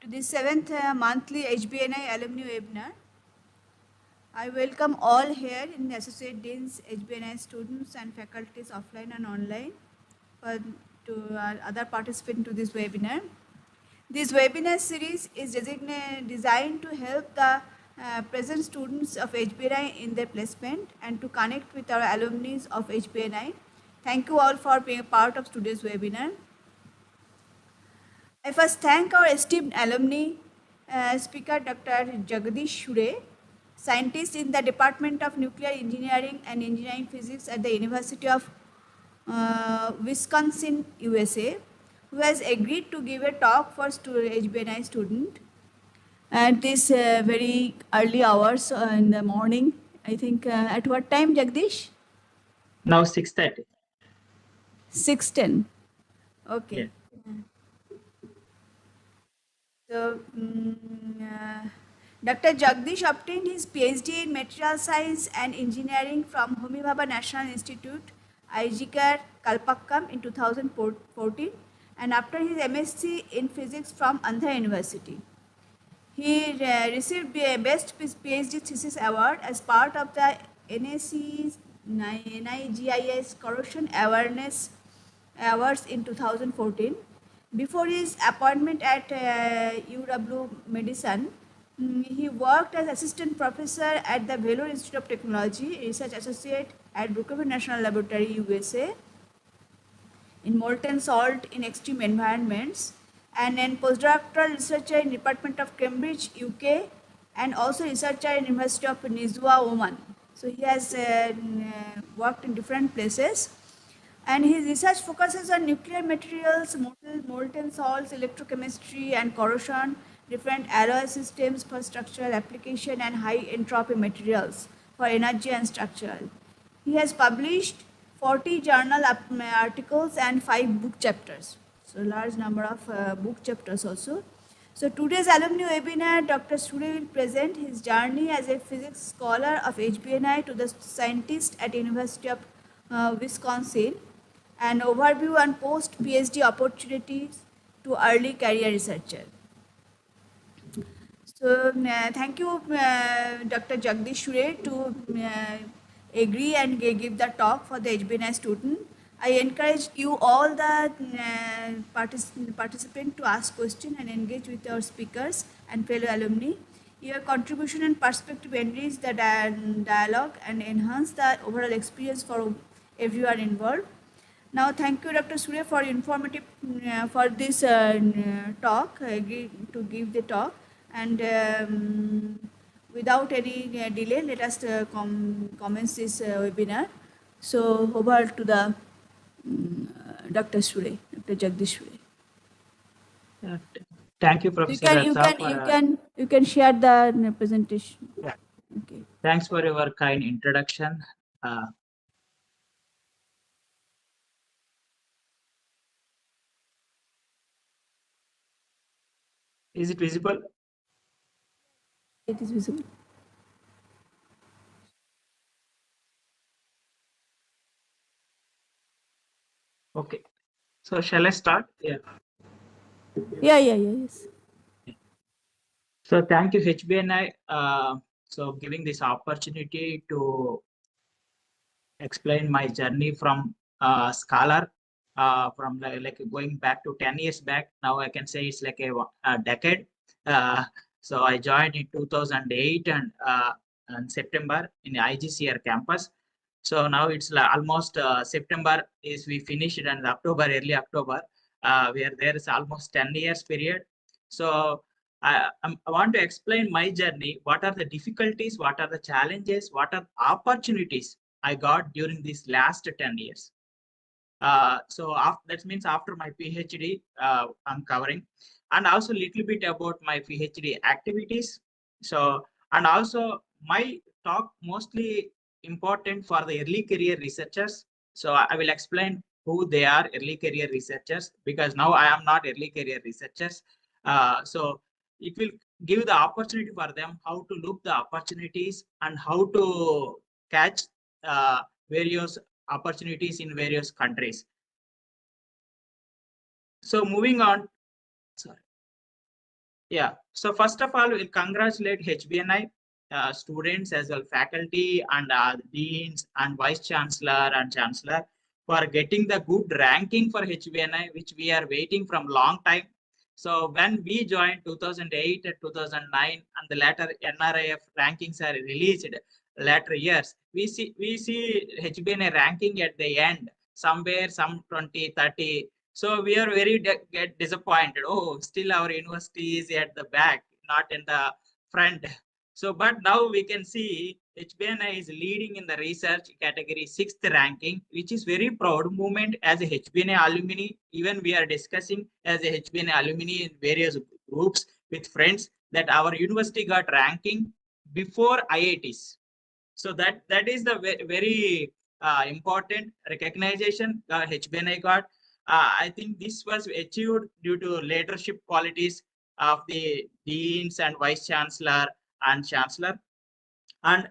the 7th monthly HBNI alumni webinar. I welcome all here in the Associate Deans, HBNI students and faculties offline and online to other participants to this webinar. This webinar series is designed to help the present students of HBNI in their placement and to connect with our alumni of HBNI. Thank you all for being a part of today's webinar. I first thank our esteemed alumni speaker Dr. Jagdeesh, scientist in the Department of Nuclear Engineering and Engineering Physics at the University of Wisconsin, USA, who has agreed to give a talk for HBNI student at this very early hours in the morning. I think at what time, Jagdish? Now 6:30. 6:10. Okay. Yeah. So, Dr. Jagdeesh obtained his PhD in Material Science and Engineering from Homi Bhabha National Institute, Aijigar, Kalpakkam in 2014, and after his MSc in Physics from Andhra University. He received Best PhD Thesis Award as part of the NIGIS Corrosion Awareness Awards in 2014. Before his appointment at UW Medicine, he worked as assistant professor at the Vellore Institute of Technology, research associate at Brookhaven National Laboratory, USA, in molten salt in extreme environments, and then postdoctoral researcher in Department of Cambridge, UK, and also researcher in University of Nizwa, Oman. So he has worked in different places. And his research focuses on nuclear materials, molten salts, electrochemistry and corrosion, different alloy systems for structural application, and high entropy materials for energy and structural. He has published 40 journal articles and 5 book chapters. So large number of book chapters also. So today's alumni webinar, Dr. Sure will present his journey as a physics scholar of HBNI to the scientist at University of Wisconsin, an overview on post-PhD opportunities to early career researcher. So thank you, Dr. Jagdeesh Shure, to agree and give the talk for the HBNI student. I encourage you all the participants to ask questions and engage with our speakers and fellow alumni. Your contribution and perspective enrich the dialogue and enhance the overall experience for everyone involved. Now, thank you, Dr. Surya, for informative for this talk. I agree to give the talk, and without any delay, let us commence this webinar. So, over to the Dr. Surya, Dr. Jagdeesh Surya. Thank you, Professor. You can share the presentation. Yeah. Okay. Thanks for your kind introduction. Is it visible? It is visible. Okay. So shall I start? Yeah. Yes. So thank you, HBNI, so giving this opportunity to explain my journey from scholar, from like going back to 10 years back. Now I can say it's like a decade. So I joined in 2008 and in September in the IGCR campus. So now it's like almost September is we finished, and October, early October, we are there. It's almost 10 years period. So I want to explain my journey. What are the difficulties? What are the challenges? What are opportunities I got during these last 10 years? So that means after my PhD, I'm covering, and also a little bit about my PhD activities. So, and also my talk mostly important for the early career researchers. So I will explain who they are, early career researchers, because now I am not early career researchers. So it will give the opportunity for them how to look the opportunities and how to catch various opportunities in various countries. So moving on, sorry. Yeah. So first of all, we'll congratulate HBNI students as well, faculty and deans and vice chancellor and chancellor for getting the good ranking for HBNI, which we are waiting from long time. So when we joined 2008 and 2009, and the latter NRIF rankings are released later years, we see HBNI ranking at the end somewhere some 20, 30. So we are very get disappointed. Oh, still our university is at the back, not in the front. So, but now we can see HBNI is leading in the research category 6th ranking, which is very proud moment as a HBNI alumni. Even we are discussing as a HBNI alumni in various groups with friends that our university got ranking before IITs. So that is the very important recognition HBNI got. I think this was achieved due to leadership qualities of the deans and vice chancellor and chancellor. And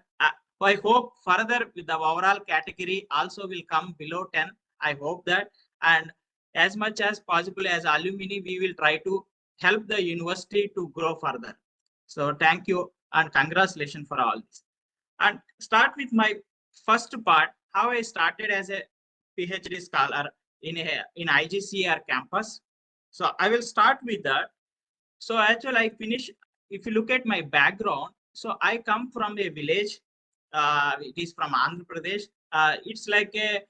I hope further with the overall category also will come below 10. I hope that. And as much as possible as alumni, we will try to help the university to grow further. So thank you and congratulations for all this. And start with my first part, how I started as a PhD scholar in IGCR campus. So I will start with that. So actually, I finish. If you look at my background, so I come from a village. It is from Andhra Pradesh. It's like a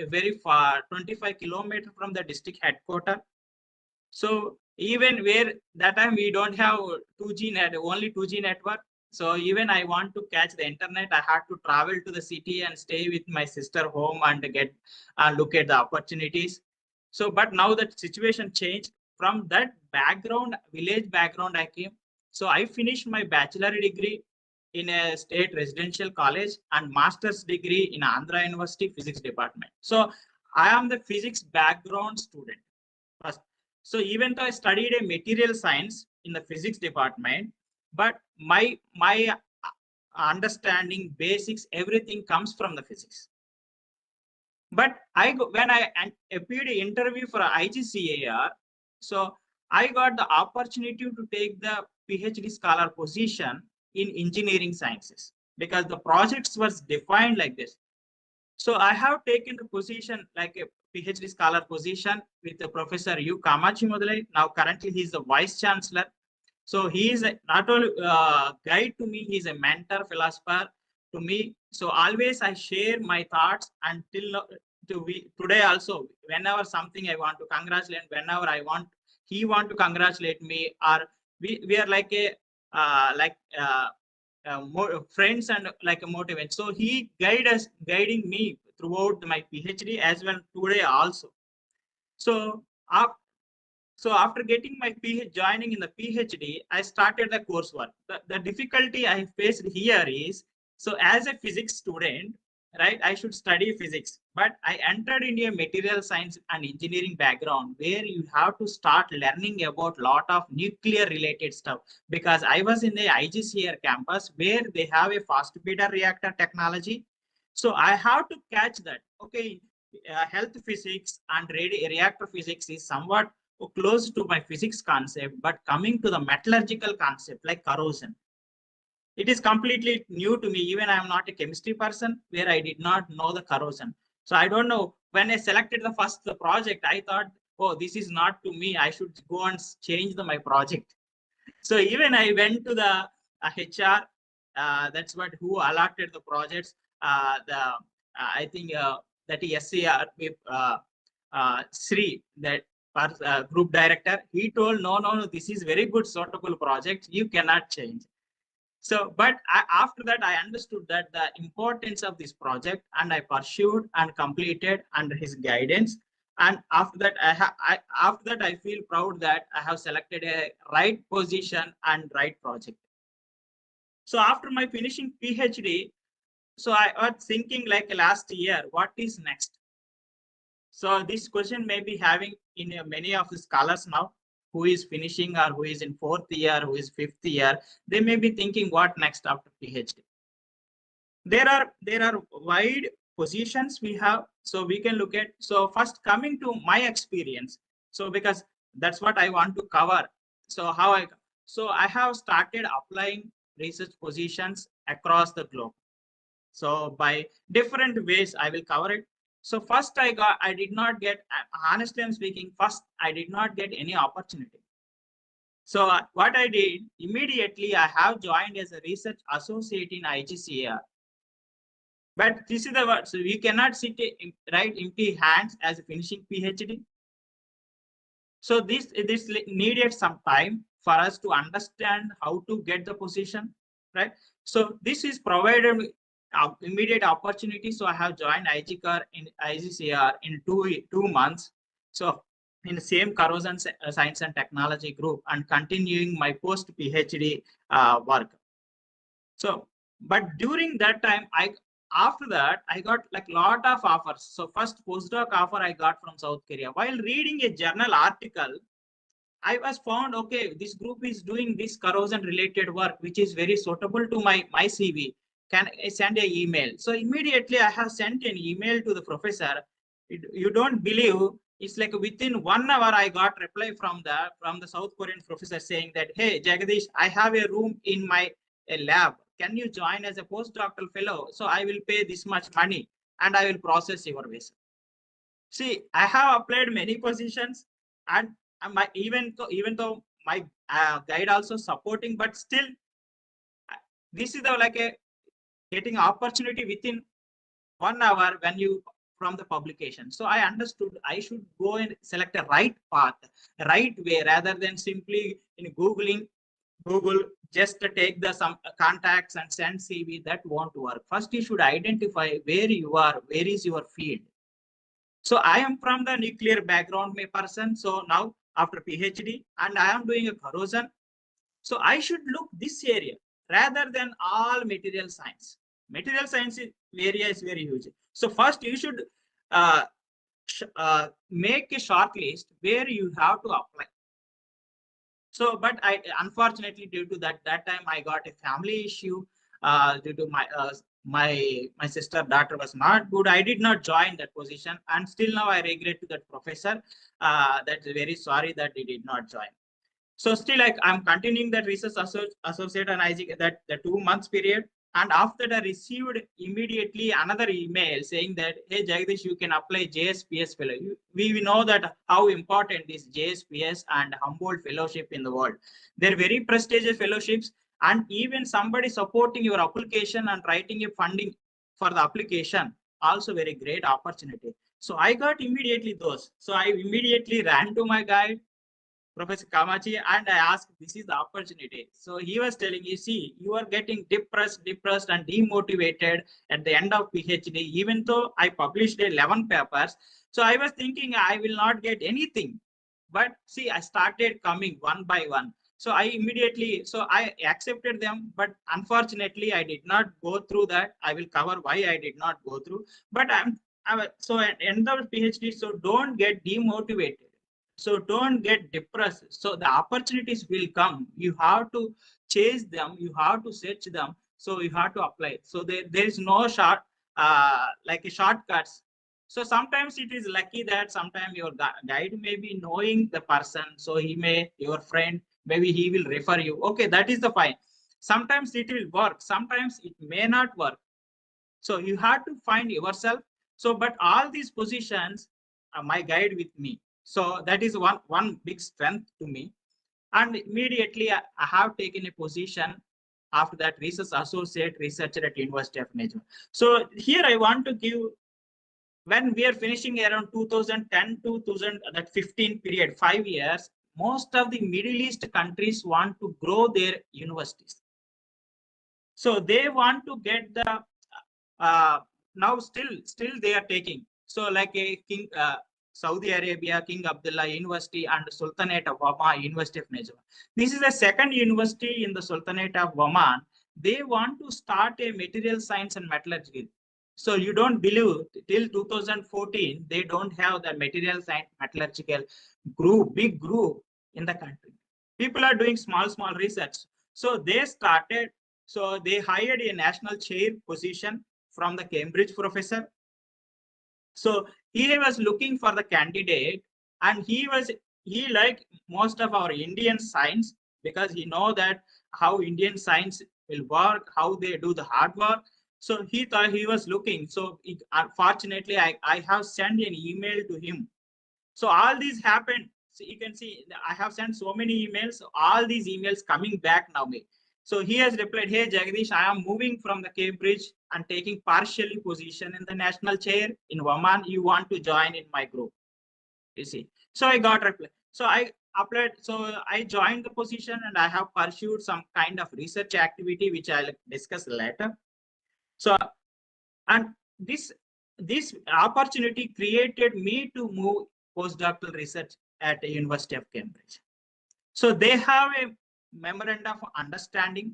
very far, 25 kilometers from the district headquarters. So even where that time we don't have 2G net, only 2G network. So even I want to catch the internet, I had to travel to the city and stay with my sister home and get look at the opportunities. So, but now that situation changed. From that background, village background, I came. So I finished my bachelor degree in a state residential college and master's degree in Andhra University Physics Department. So I am the physics background student first. So even though I studied a material science in the physics department, but my understanding, basics, everything comes from the physics. But when I appeared an interview for IGCAR, so I got the opportunity to take the PhD scholar position in engineering sciences because the projects was defined like this. So I have taken the position like a PhD scholar position with the Professor U. Kamachi Modulai. Now currently he is the Vice Chancellor. So he is not only guide to me, he is a mentor, philosopher to me. So always I share my thoughts until today also. Whenever something I want to congratulate, whenever I want, he want to congratulate me, or we are like a friends and like a motivate. So he guiding me throughout my PhD as well today also. So so after getting my PhD, joining in the PhD, I started the coursework. The difficulty I faced here is, so as a physics student, right, I should study physics, but I entered into a material science and engineering background where you have to start learning about lot of nuclear related stuff because I was in the IGCR campus where they have a fast breeder reactor technology. So I have to catch that. Okay, health physics and reactor physics is somewhat close to my physics concept, but coming to the metallurgical concept like corrosion, it is completely new to me. Even I am not a chemistry person where I did not know the corrosion. So I don't know. When I selected the project, I thought, oh, this is not to me. I should go and change my project. So even I went to the HR. That's what who allotted the projects. I think that SCR Sri, that group director, he told, no, this is very good suitable project. You cannot change. So, but after that, I understood that the importance of this project, and I pursued and completed under his guidance. And after that, after that I feel proud that I have selected a right position and right project. So after my finishing PhD, so I was thinking like last year, what is next? So this question may be having in many of the scholars now who is finishing or who is in 4th year, who is 5th year, they may be thinking what next after PhD. There are wide positions we have, so we can look at. So first coming to my experience, so because that's what I want to cover. So I have started applying research positions across the globe. So by different ways, I will cover it. So first I did not get, honestly I'm speaking, first I did not get any opportunity. So what I did, immediately I have joined as a research associate in IGCAR. But this is the word. So we cannot sit right empty hands as a finishing PhD. So this needed some time for us to understand how to get the position, right? So this is provided immediate opportunity. So I have joined IGCR in two months. So in the same corrosion science and technology group, and continuing my post PhD work. So, but during that time, after that I got like lot of offers. So first postdoc offer I got from South Korea. While reading a journal article, I was found, okay, this group is doing this corrosion related work, which is very suitable to my CV. Can I send an email? So immediately I have sent an email to the professor. You don't believe, it's like within 1 hour I got reply from the South Korean professor saying that, hey, Jagdeesh, I have a room in my lab. Can you join as a postdoctoral fellow? So I will pay this much money and I will process your visa. See, I have applied many positions, and even though my guide also supporting, but still, this is the like a getting opportunity within 1 hour when you from the publication. So I understood I should go and select a right path, right way, rather than simply in Google just to take the some contacts and send CV. That won't work. First, you should identify where you are, where is your field. So I am from the nuclear background person. So now after PhD and I am doing a corrosion. So I should look this area rather than all material science. Material science area is very huge. So first you should uh, make a short list where you have to apply. So, but I unfortunately due to that time I got a family issue due to my sister daughter was not good. I did not join that position, and still now I regret to that professor. That's very sorry that he did not join. So still, like I'm continuing that research associate and Isaac that the 2 months period. And after that, I received immediately another email saying that, hey, Jagdish, you can apply JSPS fellow. We know that how important is JSPS and Humboldt fellowship in the world. They're very prestigious fellowships, and even somebody supporting your application and writing a funding for the application, also very great opportunity. So I got immediately those. So I immediately ran to my guide, Professor Kamachi, and I asked, this is the opportunity. So he was telling, you see, you are getting depressed and demotivated at the end of PhD, even though I published 11 papers. So I was thinking I will not get anything. But see, I started coming one by one. So I accepted them, but unfortunately, I did not go through that. I will cover why I did not go through. But so at end of PhD, so don't get demotivated. So don't get depressed. So the opportunities will come. You have to chase them. You have to search them. So you have to apply. So there is no like a shortcuts. So sometimes it is lucky that sometimes your guide may be knowing the person. So he may, your friend, maybe he will refer you. Okay, that is the fine. Sometimes it will work. Sometimes it may not work. So you have to find yourself. So, but all these positions, my guide with me. So that is one big strength to me. And immediately I have taken a position after that research associate researcher at University of Major. So here I want to give, when we are finishing around 2010 to 2015 period, 5 years, most of the Middle East countries want to grow their universities. So they want to get the now still they are taking. So like a king Saudi Arabia, King Abdullah University and Sultanate of Oman, University of Najaf. This is the second university in the Sultanate of Oman. They want to start a material science and metallurgy. So you don't believe, till 2014 they don't have the material science metallurgical group, big group in the country. People are doing small research. So they started. So they hired a national chair position from the Cambridge professor. So he was looking for the candidate, and he was he like most of our Indian science because he know that how Indian science will work, how they do the hard work. So he thought he was looking. So unfortunately, I have sent an email to him. So all these happened. So you can see I have sent so many emails. All these emails coming back now me. So he has replied, "Hey Jagdeesh, I am moving from the Cambridge and taking partially position in the national chair in Oman. You want to join in my group?" You see. So I got reply. So I applied. So I joined the position and I have pursued some kind of research activity, which I'll discuss later. So and this opportunity created me to move postdoctoral research at the University of Cambridge. So they have a memorandum of understanding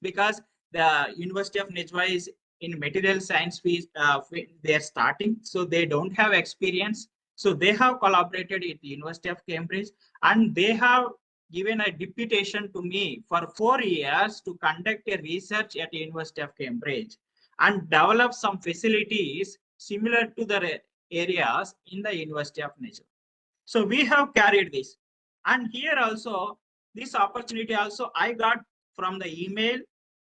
because the University of Nijwa is in material science they're starting, so they don't have experience. So they have collaborated with the University of Cambridge and they have given a deputation to me for 4 years to conduct a research at the University of Cambridge and develop some facilities similar to the areas in the University of Nijwa. So we have carried this. And here also, this opportunity also I got from the email,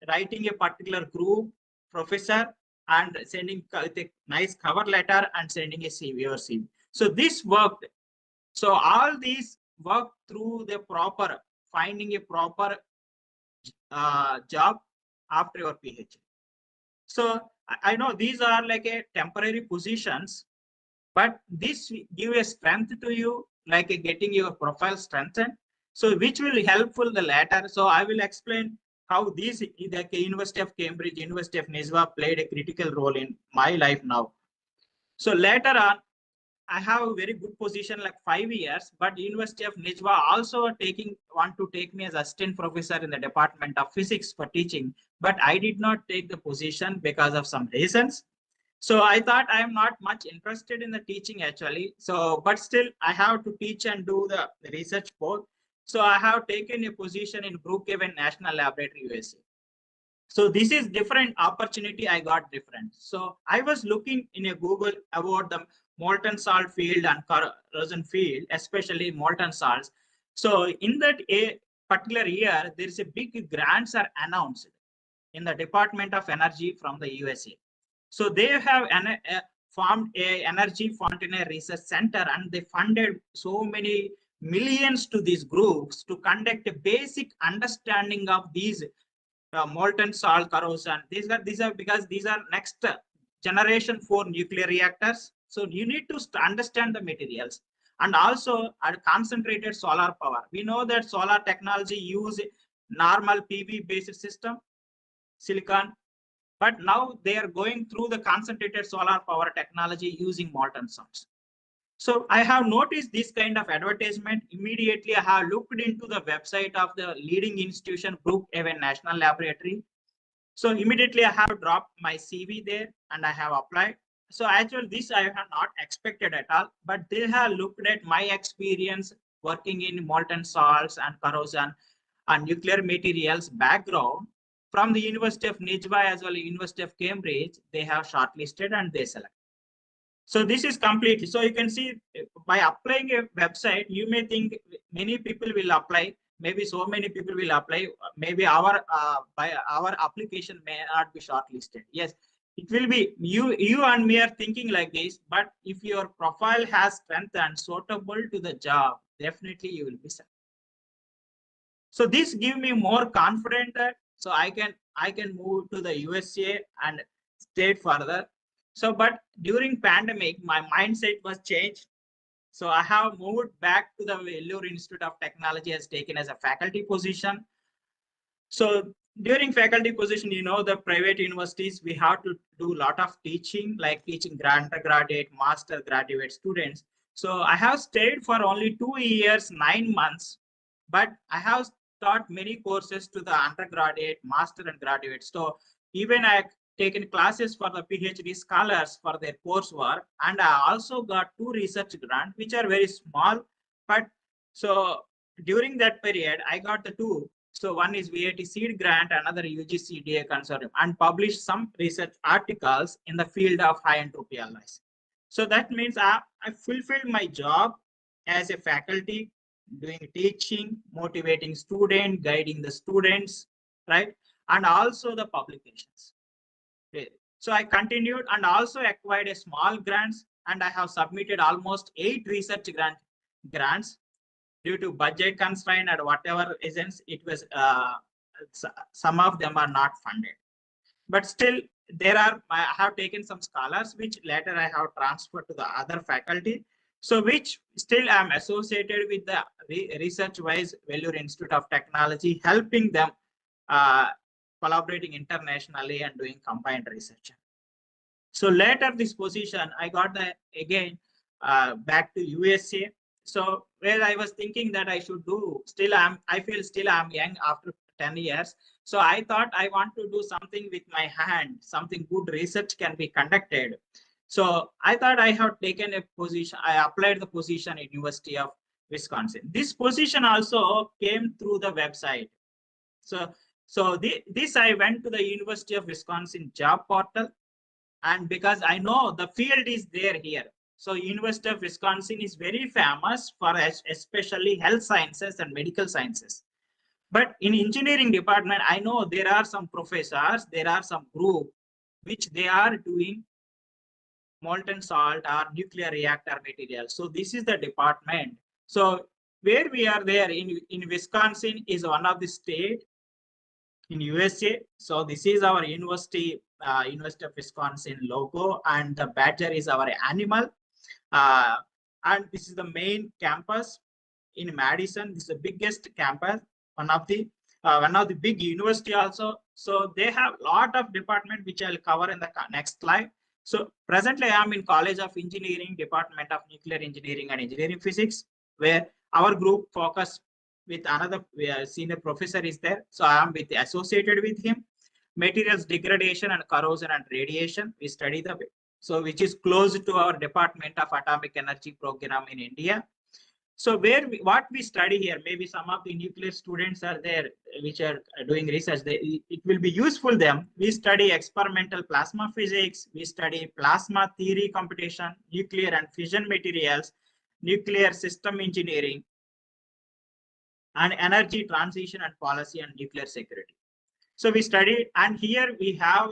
writing a particular group, professor, and sending a nice cover letter and sending a CV or CV. So this worked. So all these work through the proper, finding a proper job after your PhD. So I know these are like a temporary positions, but this give a strength to you, like getting your profile strengthened. So which will helpful the latter. So I will explain how these the University of Cambridge, University of Nizwa played a critical role in my life now. So later on, I have a very good position, like 5 years, but University of Nijwa also want to take me as assistant professor in the Department of Physics for teaching, but I did not take the position because of some reasons. So I thought I am not much interested in the teaching actually. So, but still I have to teach and do the research both. So I have taken a position in Brookhaven National Laboratory, USA. So this is different opportunity I got different. So I was looking in a Google about the molten salt field and corrosion field, especially molten salts. So in that a particular year, there is a big grants are announced in the Department of Energy from the USA. So they have formed a energy fountain research center and they funded so many millions to these groups to conduct a basic understanding of these molten salt corrosion. These are because these are next generation 4 nuclear reactors. So you need to understand the materials and also concentrated solar power. We know that solar technology use normal PV based system, silicon, but now they are going through the concentrated solar power technology using molten salts. So I have noticed this kind of advertisement. Immediately, I have looked into the website of the leading institution, Brookhaven National Laboratory. So immediately, I have dropped my CV there and I have applied. So actually, this I have not expected at all, but they have looked at my experience working in molten salts and corrosion and nuclear materials background from the University of Nijwa as well as University of Cambridge. They have shortlisted and they select. So this is completely. So you can see by applying a website, you may think many people will apply. Maybe so many people will apply. Maybe our by our application may not be shortlisted. Yes, it will be. You and me are thinking like this. But if your profile has strength and suitable to the job, definitely you will be selected. So this give me more confident that so I can move to the USA and stay further. So but during pandemic my mindset was changed. So I have moved back to the Vellore Institute of Technology as taken as a faculty position. So during faculty position, the private universities, we have to do a lot of teaching, like teaching undergraduate, master graduate students. So I have stayed for only 2 years, 9 months, but I have taught many courses to the undergraduate, master and graduate. So even I taken classes for the PhD scholars for their coursework, and I also got 2 research grants, which are very small, but so during that period, I got the two. So one is VAT seed grant, another UGCDA consortium, and published some research articles in the field of high entropy alloys. So that means I fulfilled my job as a faculty, doing teaching, motivating student, guiding the students, right? And also the publications. Okay. So I continued and also acquired a small grants, and I have submitted almost 8 research grants due to budget constraint and whatever reasons it was. Some of them are not funded, but still there are. I have taken some scholars which later I have transferred to the other faculty. So which still I am associated with the research wise Vellore Institute of Technology, helping them uh, collaborating internationally and doing combined research. So later this position, I got the again back to USA. So where I was thinking that I should do, I feel still I'm young after 10 years. So I thought I want to do something with my hand, something good research can be conducted. So I thought I have taken a position, I applied the position in University of Wisconsin. This position also came through the website. This I went to the University of Wisconsin job portal, and because I know the field is there here. So University of Wisconsin is very famous for especially health sciences and medical sciences. But in engineering department, I know there are some professors, there are some group which they are doing molten salt or nuclear reactor materials. So this is the department. So where we are there in Wisconsin is one of the state in USA. So this is our university, University of Wisconsin logo, and the badger is our animal. Uh, and this is the main campus in Madison. This is the biggest campus, one of the big university also. So they have a lot of department which I'll cover in the next slide. So presently I am in College of Engineering, Department of Nuclear Engineering and Engineering Physics, where our group focus with another senior professor is there. So I am associated with him. Materials degradation and corrosion and radiation, we study the, so which is close to our Department of Atomic Energy program in India. So what we study here, maybe some of the nuclear students are there which are doing research, it will be useful them. We study experimental plasma physics, we study plasma theory computation, nuclear and fission materials, nuclear system engineering, and energy transition and policy and nuclear security. So we studied, and here we have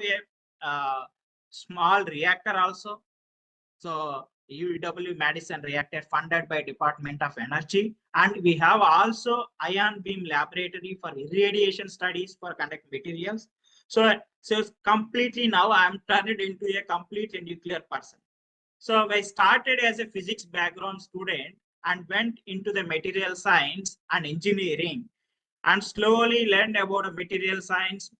a small reactor also. So UW Madison reactor funded by Department of Energy. And we have also ion beam laboratory for irradiation studies for conduct materials. So completely now I'm turned into a complete nuclear person. So I started as a physics background student and went into the material science and engineering, and slowly learned about material science,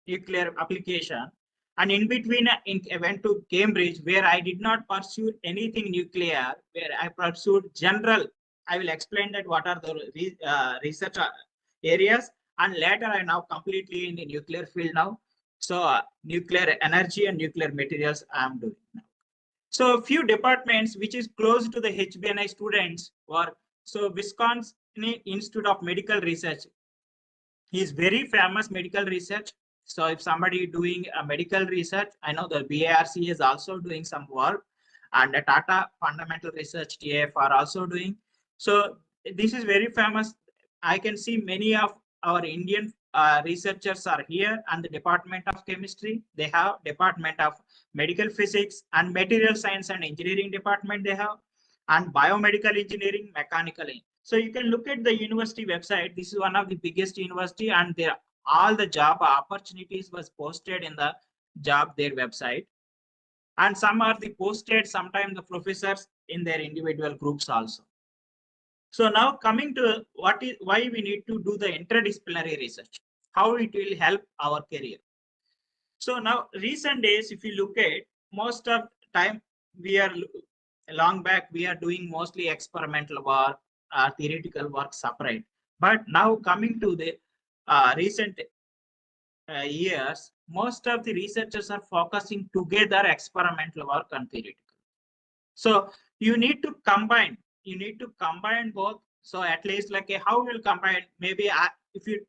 nuclear application. And in between, I went to Cambridge, where I did not pursue anything nuclear, where I pursued general. I will explain that what are the research areas. And later, I now completely in the nuclear field now. So nuclear energy and nuclear materials I am doing now. So a few departments which is close to the HBNI students were, so Wisconsin Institute of Medical Research. He is very famous medical research. So if somebody doing a medical research, I know the BARC is also doing some work, and the Tata Fundamental Research TF are also doing. So this is very famous. I can see many of our Indian researchers are here, and the Department of Chemistry, they have Department of Medical Physics and Material Science and Engineering department they have, and Biomedical Engineering, Mechanical. So you can look at the university website. This is one of the biggest university, and there all the job opportunities was posted in the their website, and some are the posted sometimes the professors in their individual groups also. So now coming to why we need to do the interdisciplinary research, how it will help our career. So now recent days, if you look at most of time, we are long back, we are doing mostly experimental work, theoretical work separate. But now coming to the recent years, most of the researchers are focusing together experimental work and theoretical. So you need to combine both. So at least like how will combine, maybe if you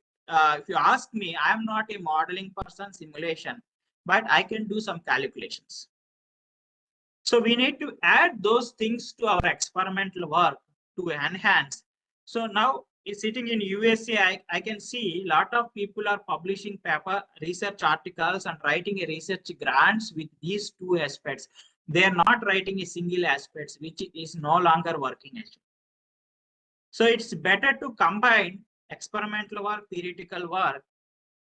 ask me, I am not a modeling person, simulation, but I can do some calculations. So we need to add those things to our experimental work to enhance. So now sitting in USA, I can see a lot of people are publishing paper research articles and writing a research grants with these two aspects. They are not writing a single aspect, which is no longer working actually. So it's better to combine experimental work, theoretical work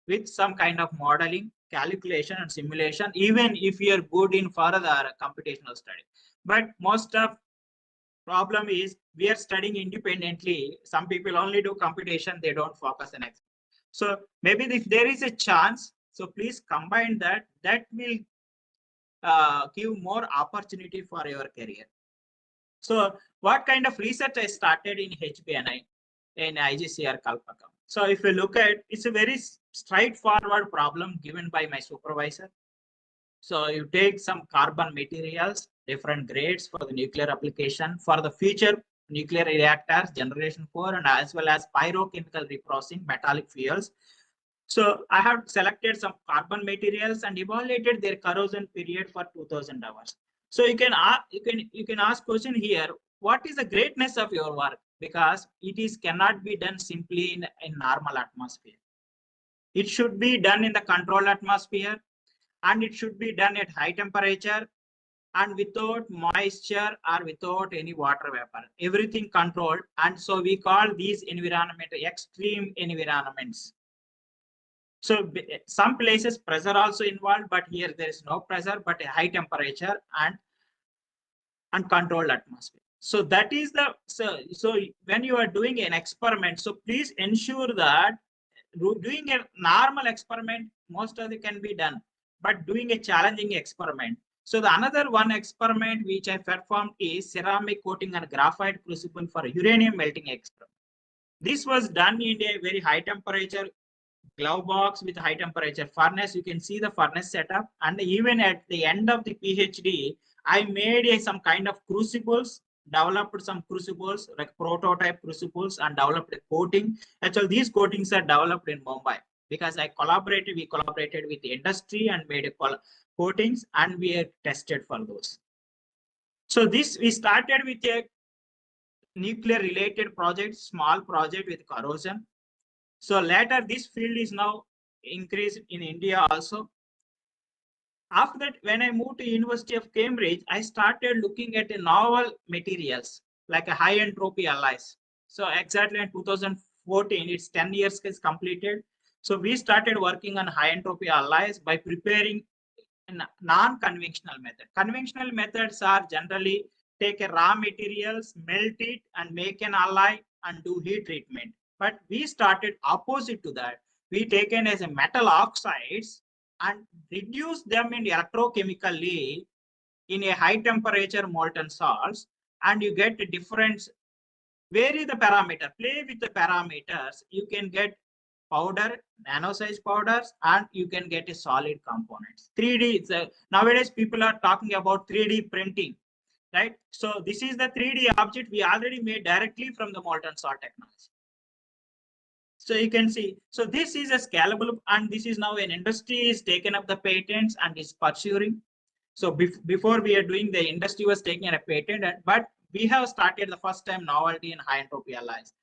with some kind of modeling, calculation, and simulation, even if you are good in further computational study. But most of problem is we are studying independently. Some people only do computation, they don't focus on expert. So maybe if there is a chance, so please combine that. That will give more opportunity for your career. So what kind of research I started in HBNI in IGCR Kalpakam? So if you look at, it's a very straightforward problem given by my supervisor. So you take some carbon materials, different grades for the nuclear application for the future nuclear reactors, generation 4, and as well as pyrochemical reprocessing, metallic fuels. So I have selected some carbon materials and evaluated their corrosion period for 2000 hours. So you can ask question here, what is the greatness of your work? Because it is cannot be done simply in normal atmosphere. It should be done in the controlled atmosphere, and it should be done at high temperature and without moisture or without any water vapor. Everything controlled, and so we call these environment extreme environments. So some places pressure also involved, but here there is no pressure, but a high temperature and uncontrolled atmosphere. So that is the so when you are doing an experiment, so please ensure that doing a normal experiment, most of it can be done, but doing a challenging experiment. So the another one experiment which I performed is ceramic coating and graphite crucible for uranium melting experiment. This was done in a very high temperature glove box with high temperature furnace. You can see the furnace setup, and even at the end of the PhD, I made some kind of crucibles, developed some crucibles like prototype crucibles, and developed a coating. Actually, these coatings are developed in Mumbai because we collaborated with the industry and made a coatings, and we are tested for those. So this we started with a nuclear related project, small project with corrosion. So later this field is now increased in India also. After that, when I moved to University of Cambridge, I started looking at a novel materials like a high entropy alloys. So exactly in 2014, it's 10 years is completed. So we started working on high entropy alloys by preparing non-conventional method. Conventional methods are generally take a raw materials, melt it, and make an alloy and do heat treatment. But we started opposite to that. We taken as a metal oxides and reduce them in electrochemically in a high temperature molten salts, and you get a difference. Vary the parameter, play with the parameters. You can get powder, nano size powders, and you can get a solid components. 3D, nowadays people are talking about 3D printing, right? So this is the 3D object we already made directly from the molten salt technology. So you can see, so this is a scalable, and this is now an industry is taken up the patents and is pursuing. So before we are doing, the industry was taking a patent, but we have started the first time novelty in high entropy alloys.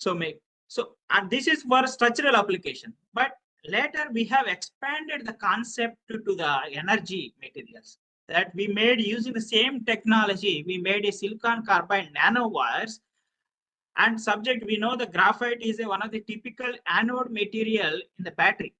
And this is for structural application, but later we have expanded the concept to the energy materials that we made using the same technology. We made a silicon carbide nanowires, and subject, we know the graphite is one of the typical anode material in the battery.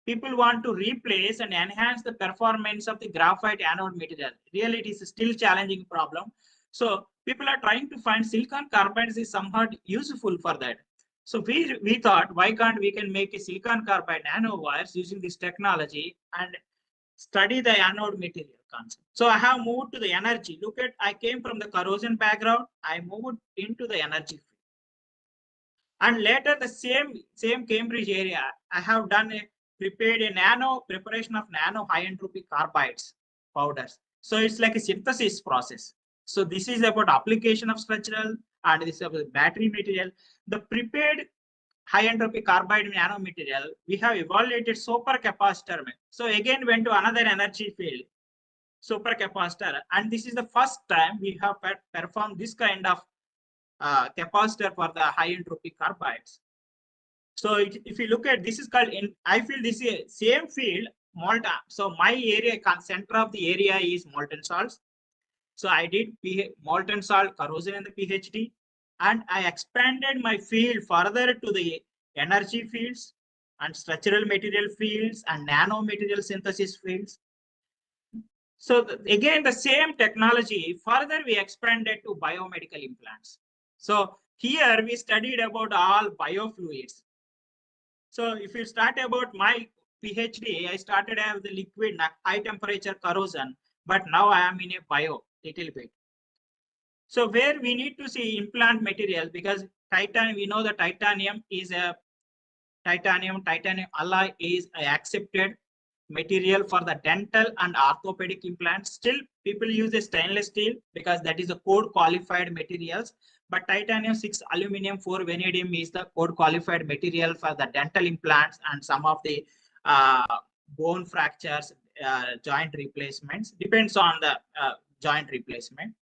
People want to replace and enhance the performance of the graphite anode material. Really, it is still challenging problem. So people are trying to find silicon carbide is somewhat useful for that. So we thought, why can't we can make a silicon carbide nanowires using this technology and study the anode material concept. So I have moved to the energy. Look at, I came from the corrosion background. I moved into the energy field. And later the same Cambridge area, I have prepared a preparation of nano high entropy carbides powders. So it's like a synthesis process. So this is about application of structural, and this is about battery material. The prepared high entropy carbide nano material, we have evaluated supercapacitor. So again went to another energy field. supercapacitor, and this is the first time we have performed this kind of capacitor for the high entropy carbides. So if you look at this is called I feel this is same field molten. So my area center of the area is molten salts. So I did molten salt corrosion in the PhD, and I expanded my field further to the energy fields and structural material fields and nanomaterial synthesis fields. So again, the same technology, further we expanded to biomedical implants. So here we studied about all biofluids. So if you start about my PhD, I started as the liquid high temperature corrosion, but now I am in a bio little bit. So where we need to see implant material, because titanium, we know the titanium is a titanium alloy is a accepted material for the dental and orthopedic implants. Still, people use a stainless steel because that is a code qualified materials. But titanium 6 aluminum 4 vanadium is the code qualified material for the dental implants and some of the bone fractures, joint replacements. Depends on the joint replacement.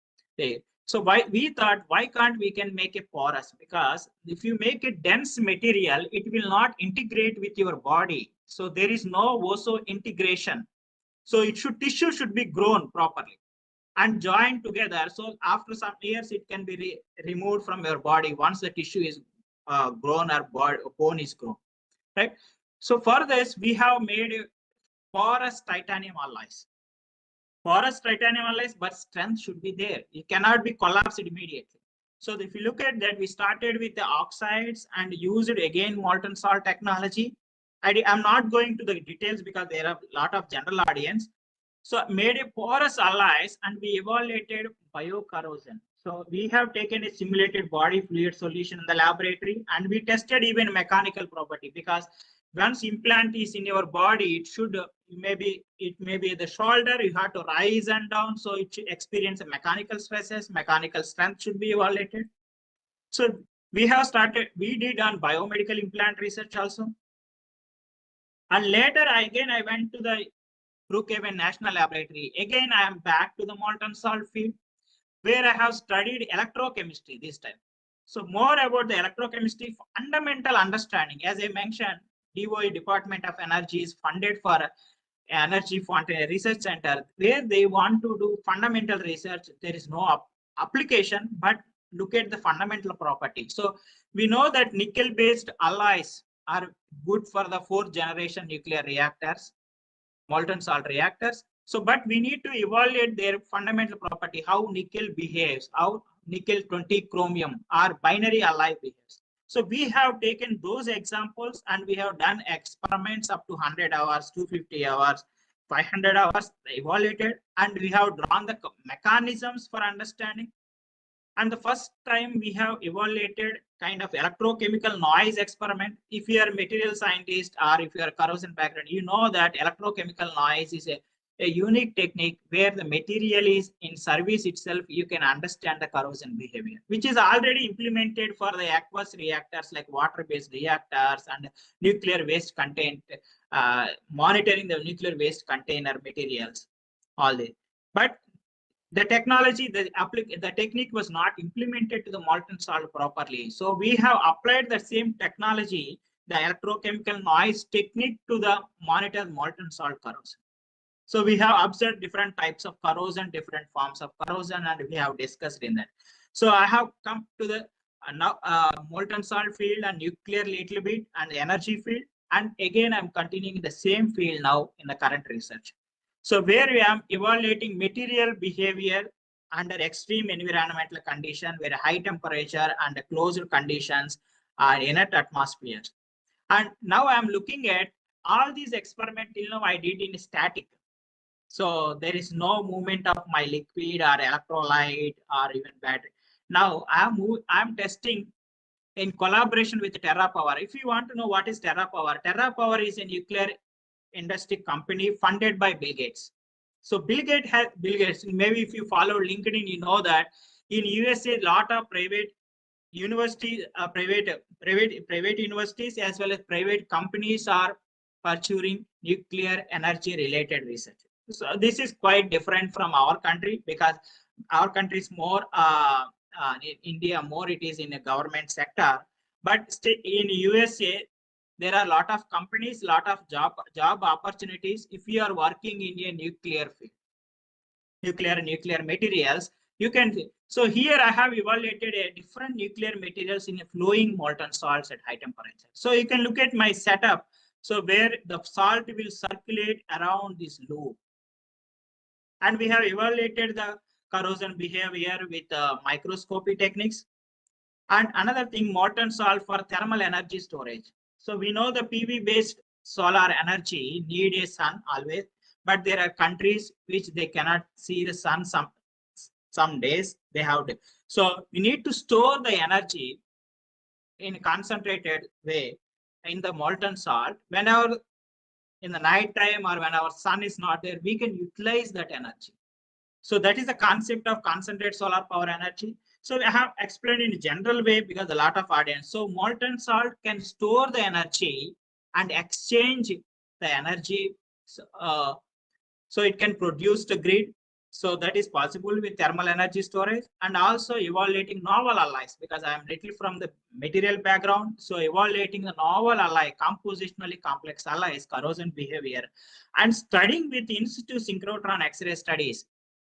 So we thought, why can't we can make a porous? Because if you make a dense material, it will not integrate with your body. So there is no osso integration. So tissue should be grown properly and joined together. So after some years, it can be removed from your body once the tissue is grown or bone is grown, right? So for this, we have made porous titanium alloys. Porous titanium alloys, but strength should be there. It cannot be collapsed immediately. So if you look at that, we started with the oxides and used again molten salt technology. I'm not going to the details because there are a lot of general audience. So made a porous alloys and we evaluated biocorrosion. So we have taken a simulated body fluid solution in the laboratory and we tested even mechanical property, because once implant is in your body, it may be the shoulder, you have to rise and down, so it should experience mechanical stresses, mechanical strength should be evaluated. So we did on biomedical implant research also. And later I went to the Brookhaven National Laboratory. Again, I am back to the molten salt field where I have studied electrochemistry this time. So more about the electrochemistry fundamental understanding. As I mentioned, DOE Department of Energy is funded for Energy Fountain Research Center where they want to do fundamental research. There is no application, but look at the fundamental property. So we know that nickel-based alloys are good for the 4th generation nuclear reactors, molten salt reactors. So, but we need to evaluate their fundamental property, how nickel behaves, how nickel 20 chromium or binary alloy behaves. So we have taken those examples and we have done experiments up to 100 hours, 250 hours, 500 hours evaluated, and we have drawn the mechanisms for understanding. And the first time we have evaluated kind of electrochemical noise experiment. If you are a material scientist or if you are a corrosion background, you know that electrochemical noise is a unique technique where the material is in service itself. You can understand the corrosion behavior, which is already implemented for the aqueous reactors like water-based reactors and nuclear waste content, monitoring the nuclear waste container materials, all this. But the technology, the technique was not implemented to the molten salt properly. So we have applied the same technology, the electrochemical noise technique, to the monitor molten salt corrosion. So we have observed different types of corrosion, different forms of corrosion, and we have discussed in that. So I have come to the now molten salt field and nuclear little bit and energy field. And again, I'm continuing the same field now in the current research. So where we am evaluating material behavior under extreme environmental condition, where high temperature and closed conditions are inert atmospheres. And now I'm looking at all these experiments till now I did in static. So there is no movement of my liquid or electrolyte or even battery. Now I'm testing in collaboration with TerraPower. If you want to know what is TerraPower is a nuclear industry company funded by Bill Gates. So Bill Gates, maybe if you follow LinkedIn, you know that in USA, a lot of private universities, private universities as well as private companies are pursuing nuclear energy related research. So this is quite different from our country, because our country is more in India, more it is in a government sector. But still in USA, there are a lot of companies, lot of job opportunities if you are working in a nuclear field, nuclear materials. You can. So here I have evaluated a different nuclear materials in a flowing molten salts at high temperature. So you can look at my setup. So where the salt will circulate around this loop, and we have evaluated the corrosion behavior with microscopy techniques. And another thing, molten salt for thermal energy storage. So we know the PV based solar energy need a sun always, but there are countries which they cannot see the sun. Some days they have to. So we need to store the energy in a concentrated way in the molten salt. Whenever in the night time or when our sun is not there, we can utilize that energy. So that is the concept of concentrate solar power energy. So I have explained in a general way because a lot of audience. So molten salt can store the energy and exchange the energy. So it can produce the grid. So that is possible with thermal energy storage, and also evaluating novel alloys, because I am little from the material background. So evaluating the novel alloy, compositionally complex alloys, corrosion behavior, and studying with in situ synchrotron X-ray studies.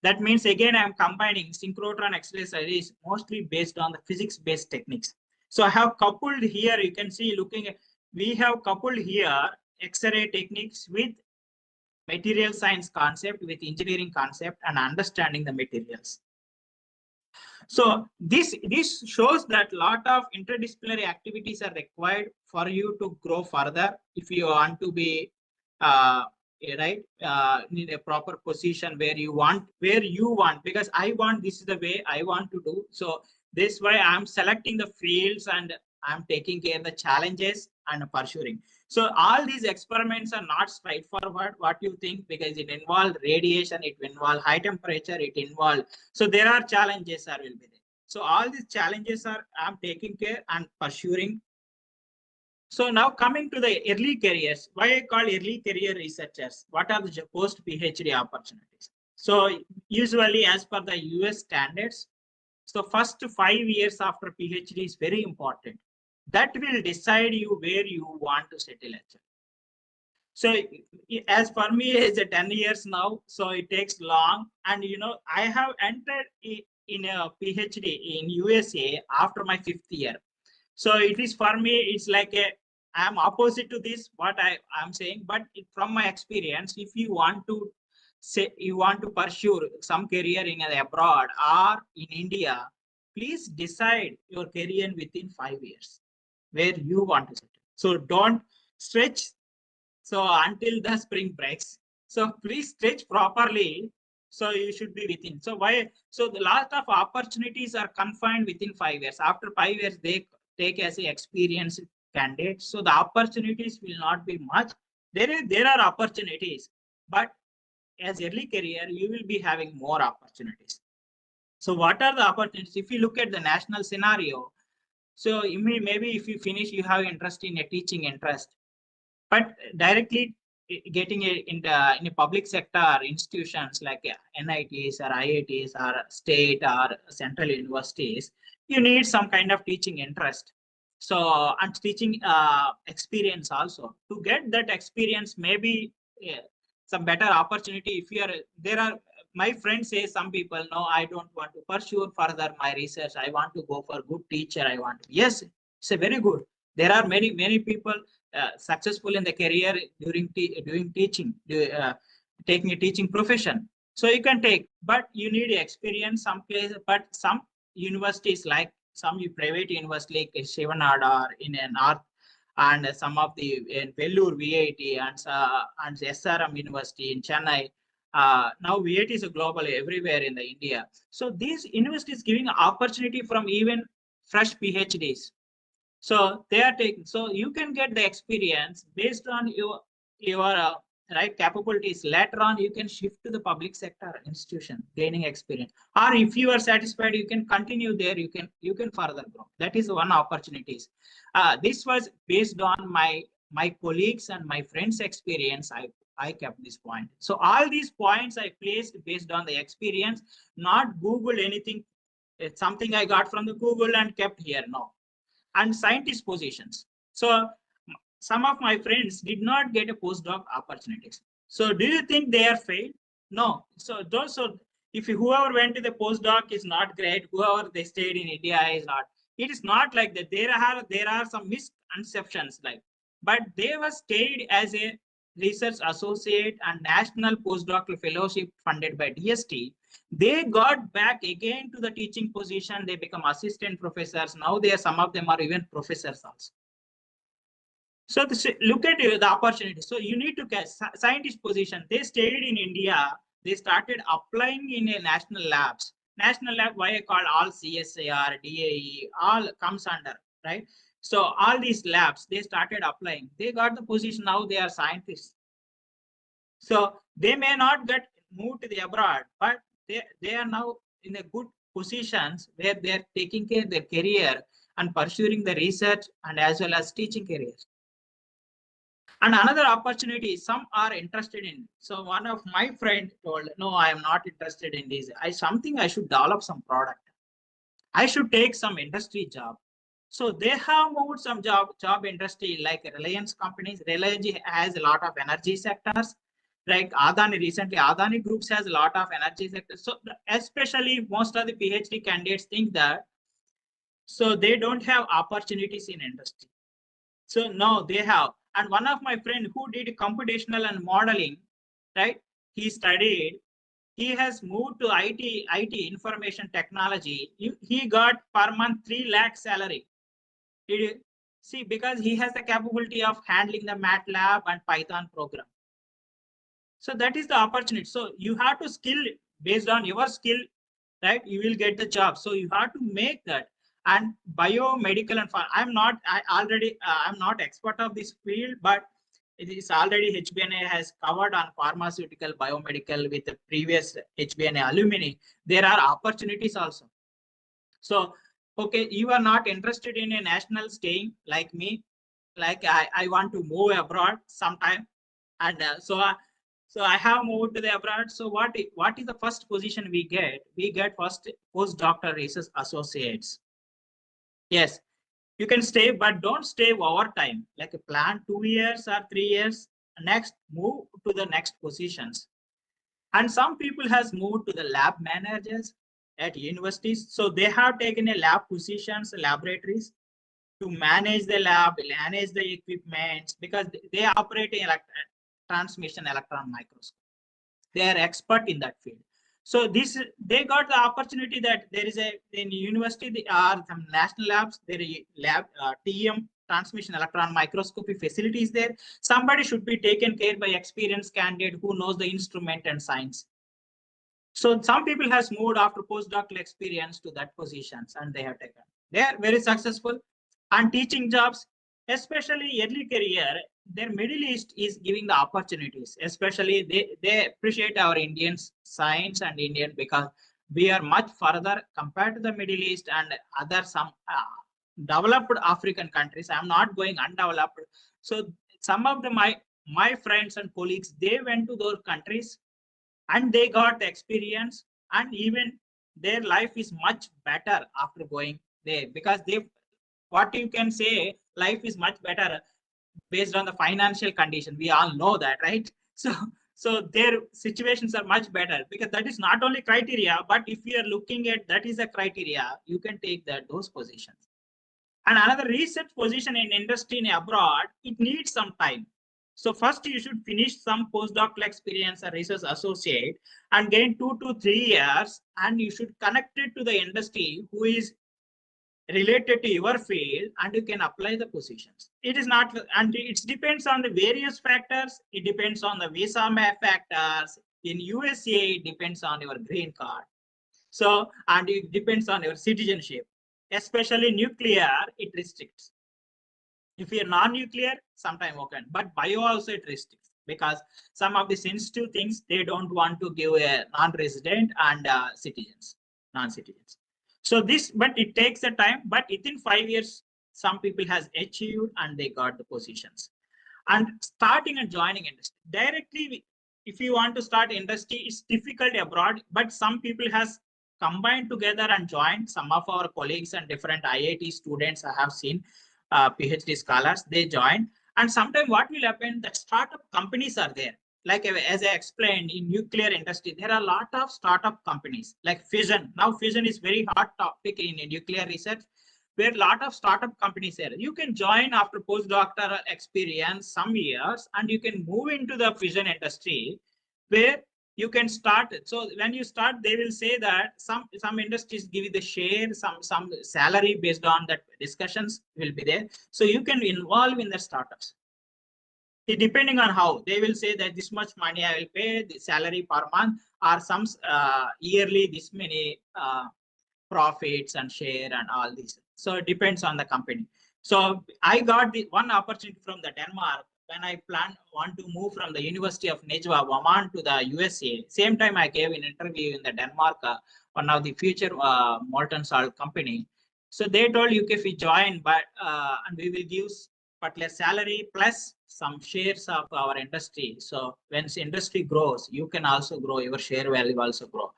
That means again I am combining synchrotron X-ray studies mostly based on the physics-based techniques. So I have coupled here, you can see looking at, we have coupled here X-ray techniques with material science concept, with engineering concept, and understanding the materials. So this shows that lot of interdisciplinary activities are required for you to grow further if you want to be right in a proper position where you want, because I want, this is the way I want to do. So this way I'm selecting the fields and I'm taking care of the challenges and pursuing. So all these experiments are not straightforward what you think, because it involves radiation, it involves high temperature, it involves, so there are challenges are will be there. So all these challenges are I'm taking care and pursuing. So now coming to the early careers, why I call early career researchers, what are the post PhD opportunities? So usually as per the US standards, so first 5 years after PhD is very important. That will decide you where you want to settle actually. So as for me, it's a 10 years now, so it takes long. And I have entered in a PhD in USA after my 5th year. So it is for me, it's like I'm opposite to this, what I'm saying, but from my experience, if you want to say you want to pursue some career in abroad or in India, please decide your career within 5 years where you want to settle. So don't stretch so until the spring breaks. So please stretch properly. So you should be within. So why? So the lot of opportunities are confined within 5 years. After 5 years, they take as a experienced candidate. So the opportunities will not be much. There are opportunities, but as early career, you will be having more opportunities. So what are the opportunities? If you look at the national scenario, so maybe if you finish, you have interest in a teaching interest, but directly getting in a public sector institutions like NITs or IITs or state or central universities, you need some kind of teaching interest. So and teaching experience also. To get that experience, maybe some better opportunity. If you are there are my friends say, some people, no, I don't want to pursue further my research. I want to go for good teacher. I want to. Yes, it's a very good. There are many people successful in the career during doing teaching, taking a teaching profession. So you can take, but you need experience some place. But some universities, like some private university like Shivanada in a north, and some of the in Vellore VIT and SRM University in Chennai. Now VIT is global everywhere in the India. So these universities giving opportunity from even fresh PhDs. So they are taking, so you can get the experience based on your right capabilities. Later on, you can shift to the public sector institution, gaining experience. Or if you are satisfied, you can continue there. You can further grow. That is one opportunities. This was based on my colleagues and my friends' experience. I kept this point. So all these points I placed based on the experience, not Google anything. It's something I got from the Google and kept here. No. And scientist positions. So some of my friends did not get a postdoc opportunities. So do you think they are failed? No. So those, so if whoever went to the postdoc is not great, whoever they stayed in India is not. It is not like that. There are some misconceptions like, but they were stayed as a research associate and national postdoctoral fellowship funded by DST. They got back again to the teaching position. They become assistant professors. Now they are, some of them are even professors also. So look at the opportunity. So you need to get scientist position. They stayed in India. They started applying in a national labs. National lab, why I call all CSIR, DAE, all comes under, right? So all these labs, they started applying. They got the position. Now they are scientists. So they may not get moved to the abroad, but they are now in a good positions where they are taking care of their career and pursuing the research and as well as teaching careers. And another opportunity some are interested in. So one of my friend told, no, I am not interested in this. I should develop some product. I should take some industry job. So they have moved some job industry like Reliance companies. Reliance has a lot of energy sectors. Like Adani Groups has a lot of energy sectors. So especially most of the PhD candidates think that, so they don't have opportunities in industry. So no, they have. And one of my friend who did computational and modeling, right? He studied. He has moved to IT information technology. He got per month 3 lakh salary. See, because he has the capability of handling the MATLAB and Python program. So that is the opportunity. So you have to skill based on your skill, right? You will get the job. So you have to make that. And biomedical and I'm not expert of this field, but it is already HBNA has covered on pharmaceutical, biomedical with the previous HBNA alumni. There are opportunities also. So, okay, you are not interested in a national staying like me, like I want to move abroad sometime. And so I have moved to the abroad. So what is the first position we get? We get first postdoctoral research associates. Yes, you can stay, but don't stay over time. Like a plan 2 years or 3 years. Next, move to the next positions. And some people has moved to the lab managers at universities. So they have taken a lab positions, laboratories to manage the lab, manage the equipment, because they operate in transmission electron microscope. They are expert in that field. So they got the opportunity that there is in university, there are some national labs, there is lab TM, transmission electron microscopy facilities there. Somebody should be taken care by experienced candidate who knows the instrument and science. So some people has moved after postdoctoral experience to that positions and they have taken. They are very successful and teaching jobs, especially early career. Their Middle East is giving the opportunities. Especially they appreciate our Indian science and Indian because we are much further compared to the Middle East and other some developed African countries. I'm not going undeveloped. So some of my friends and colleagues, they went to those countries and they got the experience, and even their life is much better after going there, because they, what you can say, life is much better based on the financial condition. We all know that, right? So their situations are much better, because that is not only criteria, but if you are looking at that is a criteria, you can take those positions. And another research position in industry in abroad, it needs some time. So first you should finish some postdoctoral experience or research associate and gain 2 to 3 years, and you should connect it to the industry who is related to your field, and you can apply the positions. It is not, and it depends on the various factors. It depends on the visa factors. In USA, it depends on your green card. So, and it depends on your citizenship, especially nuclear, it restricts. If you're non-nuclear, sometime okay, but bio also it restricts, because some of the sensitive things they don't want to give a non-resident and citizens, non-citizens. So this, but it takes a time, but within 5 years, some people has achieved and they got the positions. and starting and joining industry directly. If you want to start industry, it's difficult abroad, but some people has combined together and joined. Some of our colleagues and different IIT students I have seen, PhD scholars, they join. And sometimes what will happen, that startup companies are there. Like as I explained, in nuclear industry, there are a lot of startup companies like fission. Now fission is very hot topic in nuclear research, where a lot of startup companies are. You can join after postdoctoral experience some years, and you can move into the fission industry where you can start. So when you start, they will say that some industries give you the share, some salary based on that discussions will be there. So you can involve in the startups. Depending on how they will say that this much money I will pay the salary per month, or some yearly this many profits and share and all this. So it depends on the company. So I got the one opportunity from the Denmark when I want to move from the University of Nejwa, Oman to the USA. Same time I gave an interview in the Denmark, one of the future molten salt company. So they told UK if we join, but and we will give particular salary plus some shares of our industry. So when industry grows, you can also grow, your share value also grow.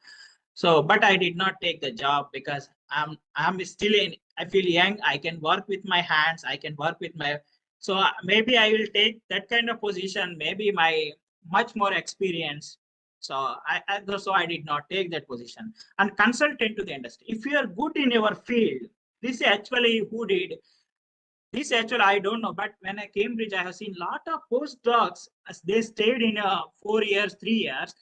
So, but I did not take the job because I'm still in. I feel young. I can work with my hands. I can work with my. So maybe I will take that kind of position. Maybe my much more experience. So so I did not take that position. And consultant to the industry. If you are good in your field, this actually who did this actually I don't know. But when I Cambridge, I have seen a lot of postdocs as they stayed in 4 years, 3 years.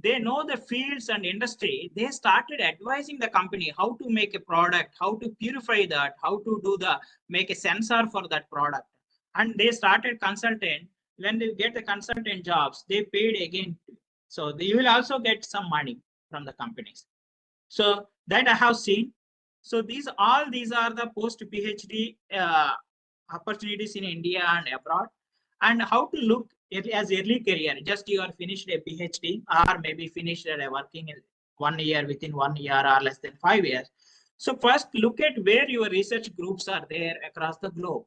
They know the fields and industry. They started advising the company how to make a product, how to purify that, how to do the make a sensor for that product. And they started consultant. When they get the consultant jobs, they paid again. So they will also get some money from the companies. So that I have seen. So these are the post PhD opportunities in India and abroad. And how to look as early career. Just you are finished a PhD or maybe finished working in 1 year, within 1 year or less than 5 years. So first look at where your research groups are there across the globe.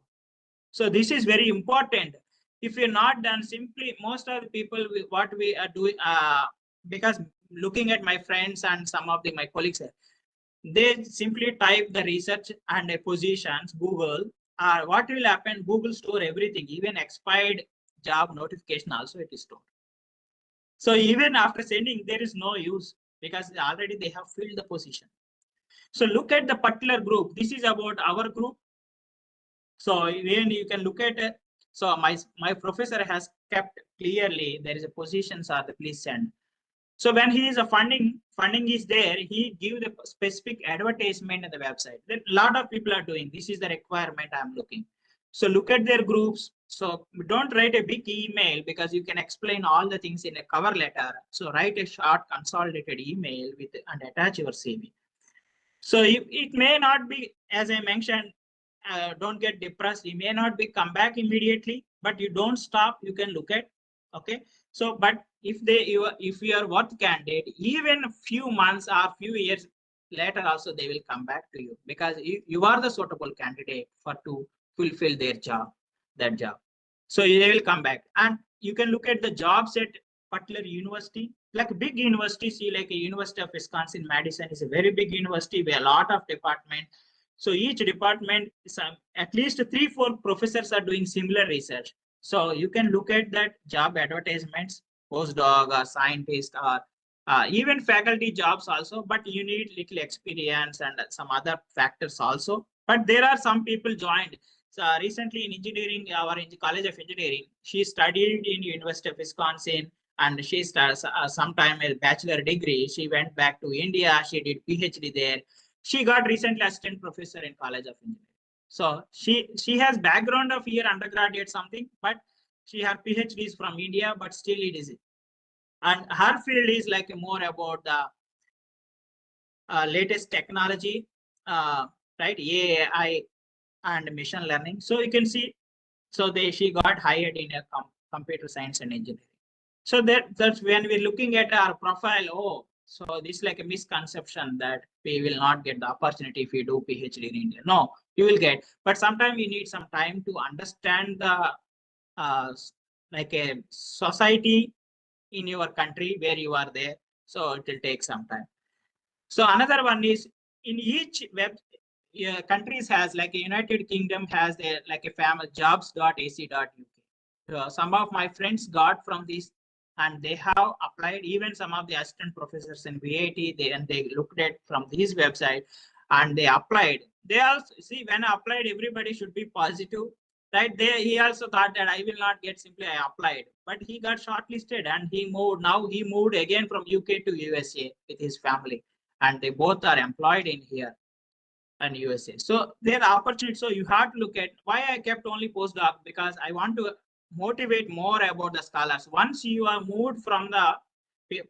So this is very important. If you're not done, simply most of the people what we are doing, because looking at my friends and some of my colleagues, they simply type the research and positions Google. What will happen? Google store everything, even expired job notification also it is stored. So even after sending, there is no use because already they have filled the position. So look at the particular group. This is about our group. So when you can look at it, so my professor has kept clearly there is a positions are the please send. So when he is a funding is there, he give the specific advertisement in the website. Then a lot of people are doing this is the requirement I'm looking. So look at their groups. So don't write a big email because you can explain all the things in a cover letter. So write a short consolidated email with and attach your CV. So it may not be, as I mentioned, don't get depressed. You may not be come back immediately, but you don't stop. You can look at, okay. So, but if you are worth candidate, even a few months or few years later, also they will come back to you because you are the suitable candidate for to fulfill their job, that job. So they will come back, and you can look at the jobs at particular university, like big university. See, like a University of Wisconsin Madison is a very big university with a lot of department. So each department, at least 3-4 professors are doing similar research. So you can look at that job advertisements, postdoc or scientist or even faculty jobs also, but you need little experience and some other factors also. But there are some people joined. So recently in engineering, our College of Engineering, she studied in University of Wisconsin, and she starts sometime a bachelor degree. She went back to India. She did PhD there. She got recently assistant professor in College of Engineering. So she has background of here undergraduate something, but she her PhD is from India, but still it is. And her field is like more about the latest technology, right? AI and machine learning. So you can see, so she got hired in a computer science and engineering. So that's when we're looking at our profile. Oh, so this is like a misconception that we will not get the opportunity if we do PhD in India. No, you will get, but sometimes you need some time to understand the like a society in your country where you are there. So it will take some time. So another one is in each web countries has like a United Kingdom has a like a famous jobs.ac.uk. Some of my friends got from this and they have applied. Even some of the assistant professors in VAT, they looked at from this website and they applied. They also see when I applied, everybody should be positive, right? There he also thought that I will not get, simply I applied, but he got shortlisted and he moved. Now he moved again from UK to USA with his family, and they both are employed in here and USA. So there are opportunities. So you have to look at why I kept only postdoc, because I want to motivate more about the scholars. Once you are moved from the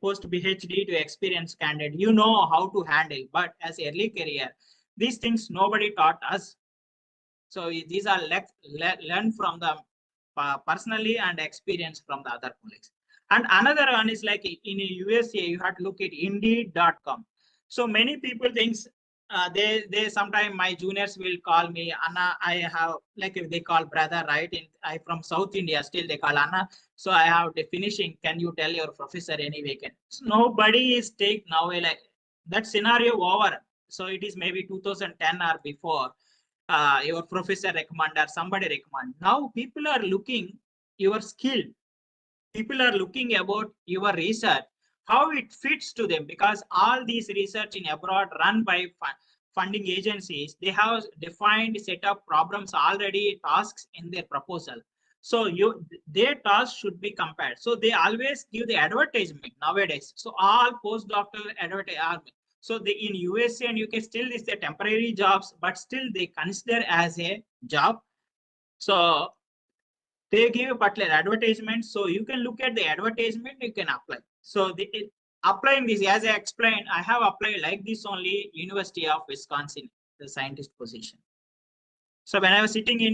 post PhD to experienced candidate, you know how to handle. But as early career, these things nobody taught us. So these are learned from the personally and experience from the other colleagues. And another one is like in USA, you have to look at Indeed.com. So many people thinks they sometimes my juniors will call me Anna. I have like if they call brother, right? I from South India, still they call Anna. So I have the finishing. Can you tell your professor any vacant? So nobody is take now like that scenario over. So it is maybe 2010 or before. Your professor recommend or somebody recommend. Now people are looking your skill. People are looking about your research, how it fits to them, because all these research in abroad run by funding agencies, they have defined set of problems already, tasks in their proposal. So their tasks should be compared. So they always give the advertisement nowadays. So all postdoctoral advertisement. So they in USA and UK still is the temporary jobs, but still they consider as a job. So they give a particular advertisement, so you can look at the advertisement, you can apply. So applying this, as I explained, I have applied like this only University of Wisconsin, the scientist position. So when I was sitting in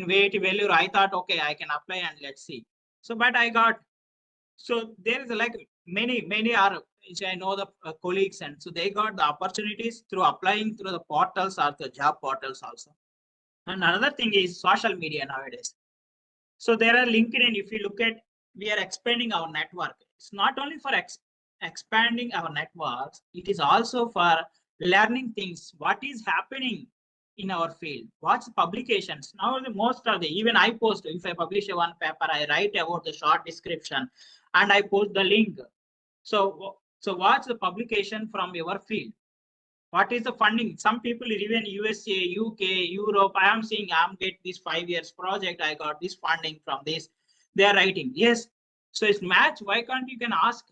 VAT Vellore, I thought, okay, I can apply and let's see. So but I got, so there is like many are which I know the colleagues, and so they got the opportunities through applying through the portals or the job portals also. And another thing is social media nowadays. So there are LinkedIn. If you look at, we are expanding our network. It's not only for expanding our networks, it is also for learning things. What is happening in our field? What's publications? Now the most of the, even I post, if I publish a one paper, I write about the short description and I post the link. So what's the publication from your field? What is the funding? Some people even USA, UK, Europe, I am seeing I'm get this 5 years project, I got this funding from this. They are writing, yes. So it's match. Why can't you can ask,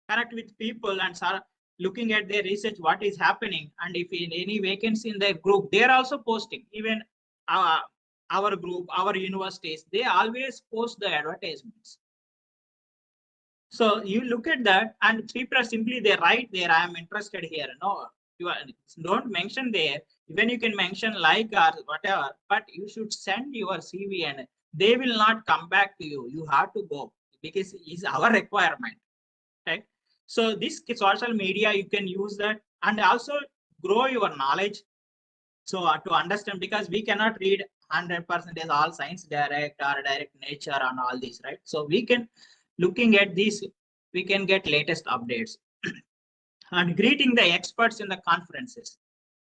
connect with people and start looking at their research, what is happening, and if in any vacancy in their group, they are also posting. Even our group, our universities, they always post the advertisements. So you look at that, and people are simply they write there, I am interested here. No, you don't mention there. Even you can mention like or whatever, but you should send your CV and they will not come back to you. You have to go because it's our requirement, right? So this social media, you can use that and also grow your knowledge. So to understand, because we cannot read 100% all science direct or direct nature and all these, right? So we can looking at these, we can get latest updates and greeting the experts in the conferences.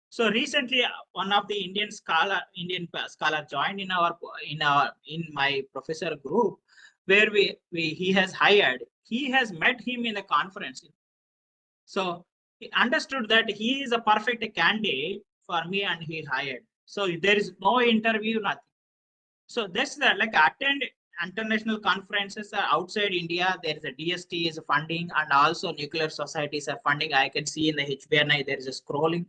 So recently, one of the Indian scholar joined in my professor group, where he has hired. He has met him in the conference. So he understood that he is a perfect candidate for me, and he hired. So there is no interview, nothing. So that's the like attend international conferences are outside India. There is a DST is funding, and also nuclear societies are funding. I can see in the HBNI there is a scrolling.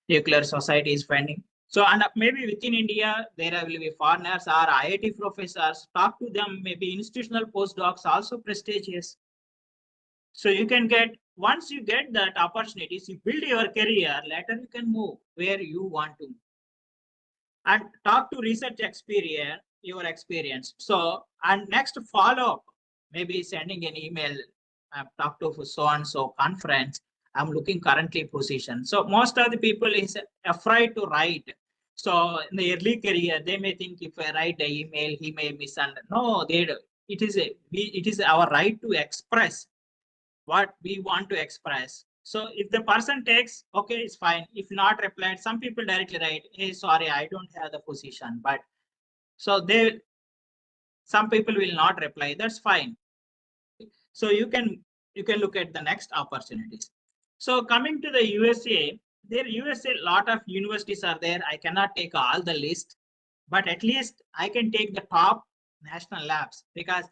Nuclear society is funding. So and maybe within India there will be foreigners or IIT professors. Talk to them. Maybe institutional postdocs also prestigious. So you can get, once you get that opportunities, you build your career. Later you can move where you want to and talk to research experience, your experience. So, and next follow up, maybe sending an email. I've talked to so and so conference. I'm looking currently position. So most of the people is afraid to write. So in the early career, they may think if I write the email, he may misunderstand. No, it is our right to express what we want to express. So if the person takes, okay, it's fine. If not replied, some people directly write, hey, sorry, I don't have the position. But so some people will not reply. That's fine. So you can look at the next opportunities. So coming to the USA, there USA lot of universities are there. I cannot take all the list, but at least I can take the top national labs because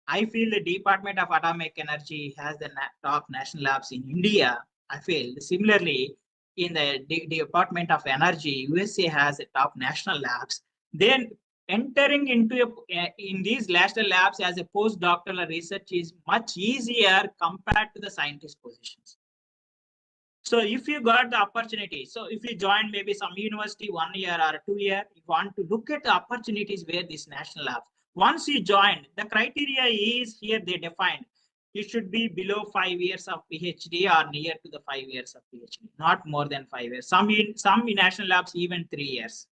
I feel the Department of Atomic Energy has the top national labs in India. I feel similarly in the Department of Energy, USA has the top national labs. Then entering into in these national labs as a postdoctoral research is much easier compared to the scientist positions. So if you got the opportunity, so if you join maybe some university 1 year or 2 year, you want to look at the opportunities where this national labs. Once you join, the criteria is here they defined. You should be below 5 years of PhD or near to the 5 years of PhD, not more than 5 years. Some national labs even 3 years.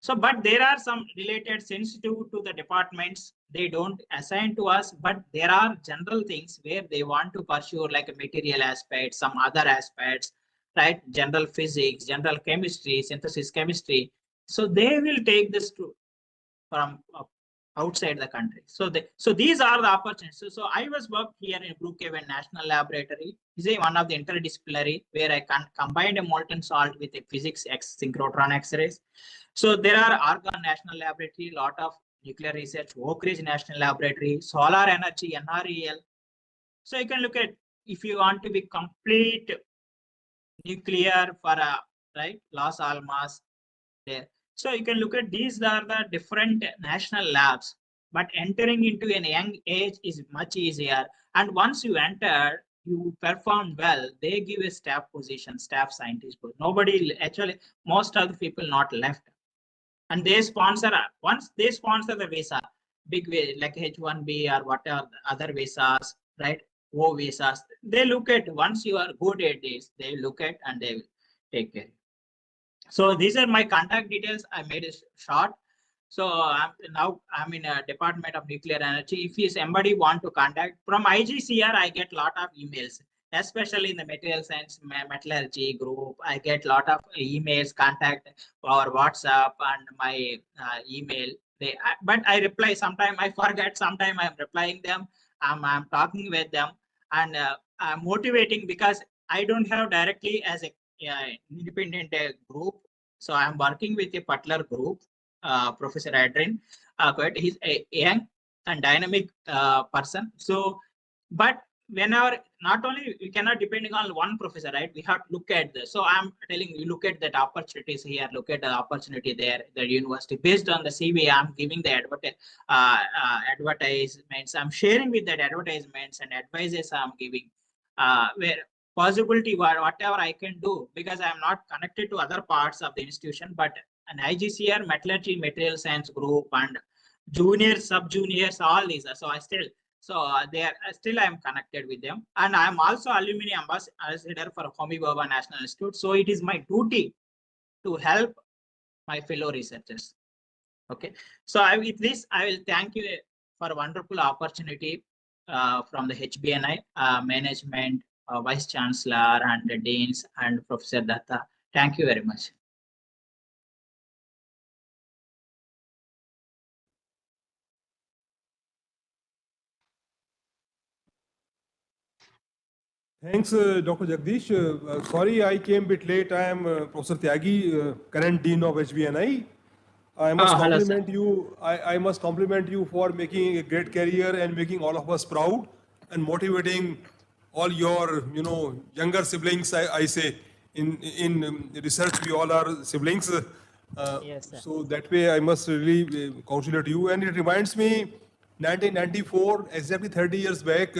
So, but there are some related sensitive to the departments. They don't assign to us, but there are general things where they want to pursue like a material aspect, some other aspects, right? General physics, general chemistry, synthesis chemistry. So they will take this from outside the country. So these are the opportunities. So I was worked here in Brookhaven National Laboratory. This is one of the interdisciplinary where I can combine a molten salt with a physics synchrotron X-rays. So there are Argonne National Laboratory, lot of nuclear research, Oak Ridge National Laboratory, solar energy, NREL. So you can look at if you want to be complete nuclear for a right Los Alamos there. So you can look at these are the different national labs, but entering into a young age is much easier. And once you enter, you perform well, they give a staff position, staff scientist. Nobody actually, most of the people not left. And they sponsor, once they sponsor the visa, big way like H1B or whatever other visas, right? O visas, they look at once you are good at this, they look at and they will take care. So these are my contact details. I made it short. So now I'm in a Department of Nuclear Energy. If somebody want to contact from IGCR, I get a lot of emails, especially in the material science metallurgy group. I get a lot of emails, contact or WhatsApp and my email. But I reply sometime. I forget. Sometime I'm replying them. I'm talking with them and I'm motivating because I don't have directly as a independent group. So I'm working with a particular group, Professor Adrian. But he's a young and dynamic person. So, but whenever not only we cannot depending on one professor, right? We have to look at this. So I'm telling you, look at that opportunities here, look at the opportunity there, the university. Based on the CV, I'm giving the advertisements. I'm sharing with that advertisements and advices I'm giving. Where possibility whatever I can do because I'm not connected to other parts of the institution, but an IGCR metallurgy material science group and juniors, sub-juniors, all these. So I still, they are still I'm connected with them. And I'm also alumni ambassador for Homi Bhabha National Institute. So it is my duty to help my fellow researchers. Okay. So with this, I will thank you for a wonderful opportunity from the HBNI management, Vice Chancellor and the Deans and Professor Datta. Thank you very much. Thanks, Dr. Jagdeesh. Sorry, I came a bit late. I am Professor Tyagi, current Dean of HBNI. I must Hello, compliment you. I must compliment you for making a great career and making all of us proud and motivating all your, younger siblings. I say in research we all are siblings. Yes, sir. So that way I must really congratulate you. And it reminds me, 1994, exactly 30 years back.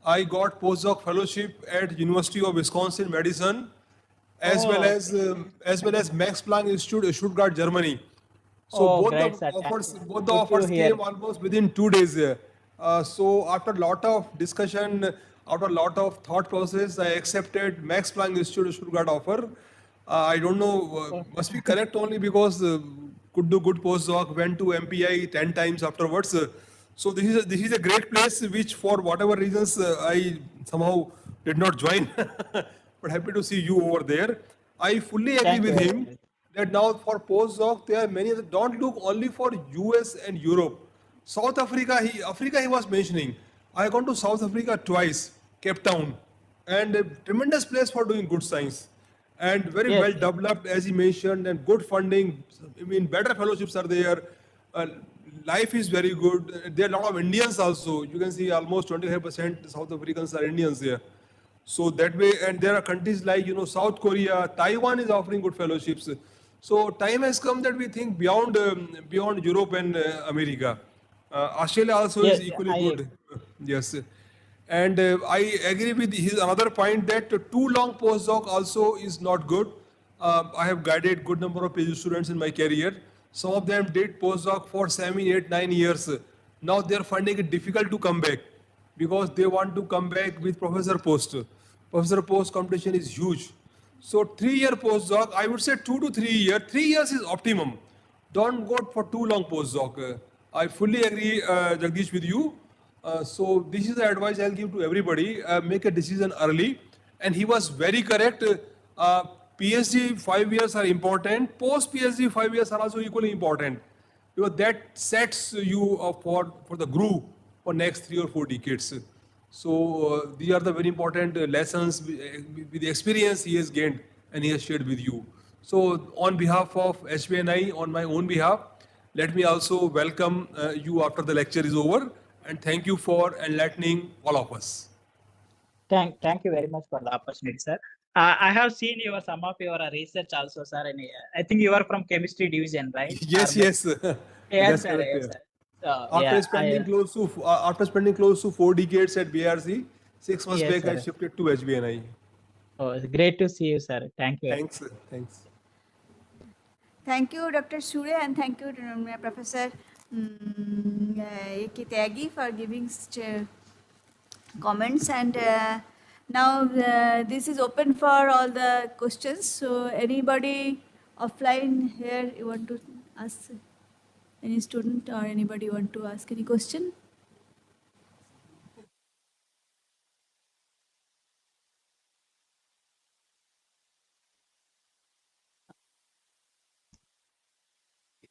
I got postdoc fellowship at University of Wisconsin Madison, as well as Max Planck Institute, Stuttgart, Germany. So Great, sir. both the Good to offers hear. came almost within 2 days. So after a lot of discussion, after a lot of thought process, I accepted Max Planck Institute Stuttgart offer. I don't know, must be correct only because could do good postdoc, went to MPI 10 times afterwards. So this is a great place which for whatever reasons I somehow did not join. But happy to see you over there. I fully agree Thank you with very him much. that now for postdoc there are many that don't look only for US and Europe. South Africa, he was mentioning. I gone to South Africa twice, Cape Town, and a tremendous place for doing good science, and very Yes, well yes. developed, as he mentioned, and good funding. I mean, better fellowships are there. Uh, Life is very good. There are a lot of Indians also. You can see almost 25% South Africans are Indians there. So that way, and there are countries like South Korea, Taiwan is offering good fellowships. So time has come that we think beyond Europe and America. Australia also is Yes, equally I good. Yes, and I agree with his another point that too long postdoc also is not good. I have guided good number of PhD students in my career. Some of them did postdoc for 7, 8, 9 years. Now they are finding it difficult to come back because they want to come back with professor post. Professor post competition is huge. So 3 year postdoc, I would say 2 to 3 years. 3 years is optimum. Don't go for too long postdoc. I fully agree, Jagdeesh, with you. So this is the advice I'll give to everybody. Make a decision early. And he was very correct. Uh, PhD 5 years are important. Post PhD 5 years are also equally important because that sets you up for the groove for next 3 or 4 decades. So these are the very important lessons with the experience he has gained and he has shared with you. So on behalf of HBNI, on my own behalf, let me also welcome you after the lecture is over and thank you for enlightening all of us. thank you very much for the opportunity, sir. I have seen some of your research also, sir. And I think you are from chemistry division, right? Yes, yes, Yes, that's sir. correct. Yes, sir. So After yeah, spending close to 4 decades at BRC, 6 months yes, back I sir. shifted to HBNI. Oh, it's great to see you, sir. Thank you. Thanks, thanks. Thank you, Dr. Surya, and thank you, Professor Tyagi, for giving such comments. And now this is open for all the questions. So anybody offline here, you want to ask any student or anybody want to ask any question?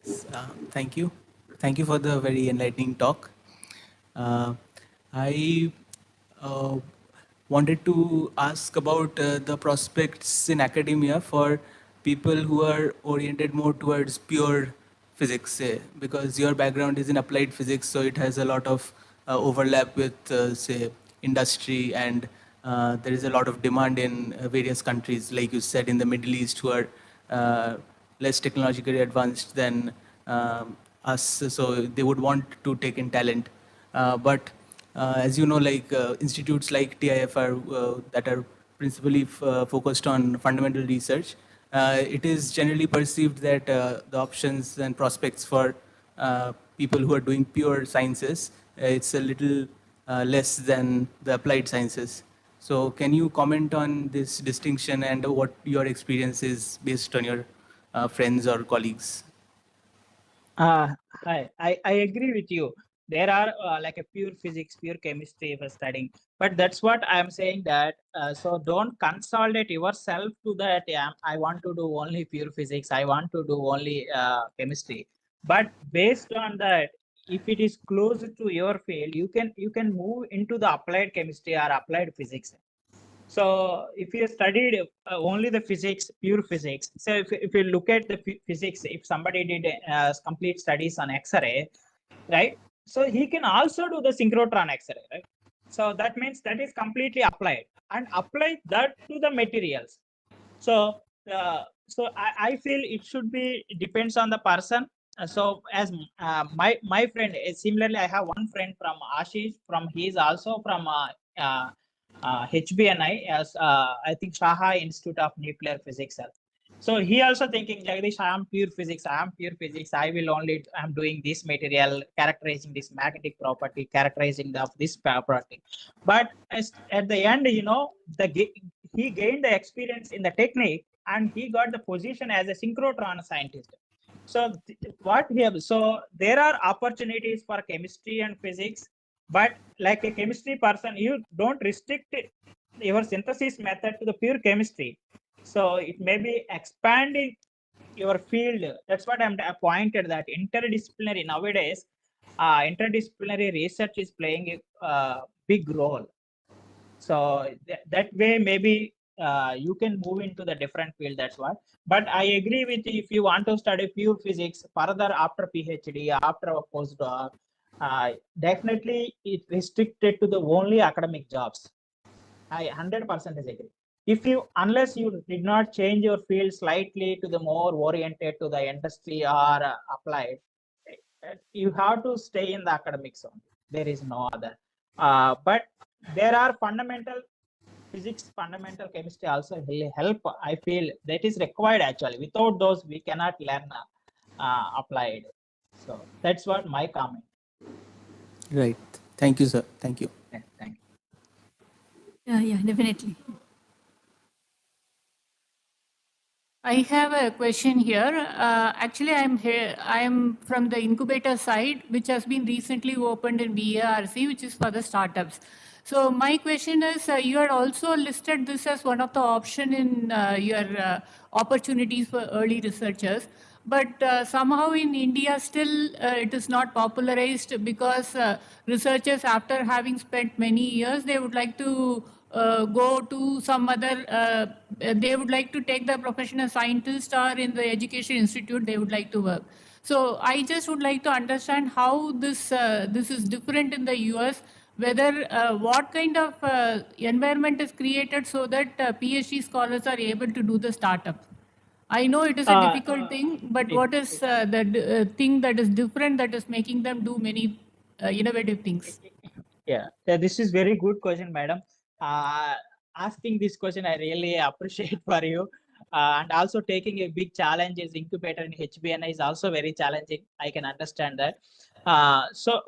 Yes, thank you. Thank you for the very enlightening talk. Uh, I uh, wanted to ask about the prospects in academia for people who are oriented more towards pure physics, say, because your background is in applied physics, so it has a lot of overlap with, say, industry, and there is a lot of demand in various countries, like you said, in the Middle East, who are less technologically advanced than us, so they would want to take in talent. But as you know, like institutes like TIF are that are principally focused on fundamental research. It is generally perceived that the options and prospects for people who are doing pure sciences, it's a little less than the applied sciences. So can you comment on this distinction and what your experience is based on your friends or colleagues? Uh, I agree with you. There are like a pure physics, pure chemistry for studying, but that's what I'm saying that so don't consolidate yourself to that. Yeah, I want to do only pure physics. I want to do only chemistry. But based on that, if it is close to your field, you can move into the applied chemistry or applied physics. So if you studied only the physics, pure physics, so if you look at the physics, if somebody did complete studies on X-ray, right? So he can also do the synchrotron X-ray, right? So that means that is completely applied and apply that to the materials. So I feel it should be depends on the person. So as my friend, similarly, I have one friend from Ashish, from he is also from HBNI, as I think Shaha Institute of Nuclear Physics. So he also thinking, Jagdeesh, I am pure physics. I am pure physics. I will only I'm doing this material, characterizing this magnetic property, characterizing of this property. But at the end, he gained the experience in the technique, and he got the position as a synchrotron scientist. So so there are opportunities for chemistry and physics, but like a chemistry person, you don't restrict your synthesis method to the pure chemistry. So it may be expanding your field. That's what I'm pointed that interdisciplinary nowadays, interdisciplinary research is playing a big role. So that way, maybe you can move into the different field. That's what. But I agree with you, if you want to study pure physics further after PhD, after a postdoc, definitely it restricted to the only academic jobs. I 100% agree. If you, unless you did not change your field slightly to the more oriented to the industry or applied, you have to stay in the academics only. There is no other. But there are fundamental physics, fundamental chemistry also will help. I feel that is required actually. Without those, we cannot learn applied. So that's what my comment. Right. Thank you, sir. Thank you. Thank you. Yeah, definitely. I have a question here. Actually, I'm here. I'm from the incubator side, which has been recently opened in BARC, which is for the startups. So my question is, you had also listed this as one of the option in your opportunities for early researchers. But somehow in India, still it is not popularized because researchers, after having spent many years, they would like to go to some other, they would like to take the profession as scientist, or in the education institute they would like to work. So I just would like to understand how this is different in the US, whether what kind of environment is created so that PhD scholars are able to do the startup. I know it is a difficult thing, but what is the thing that is different that is making them do many innovative things? Yeah, this is very good question, madam. Asking this question, I really appreciate for you. And also taking a big challenge as incubator in HBNI is also very challenging. I can understand that. So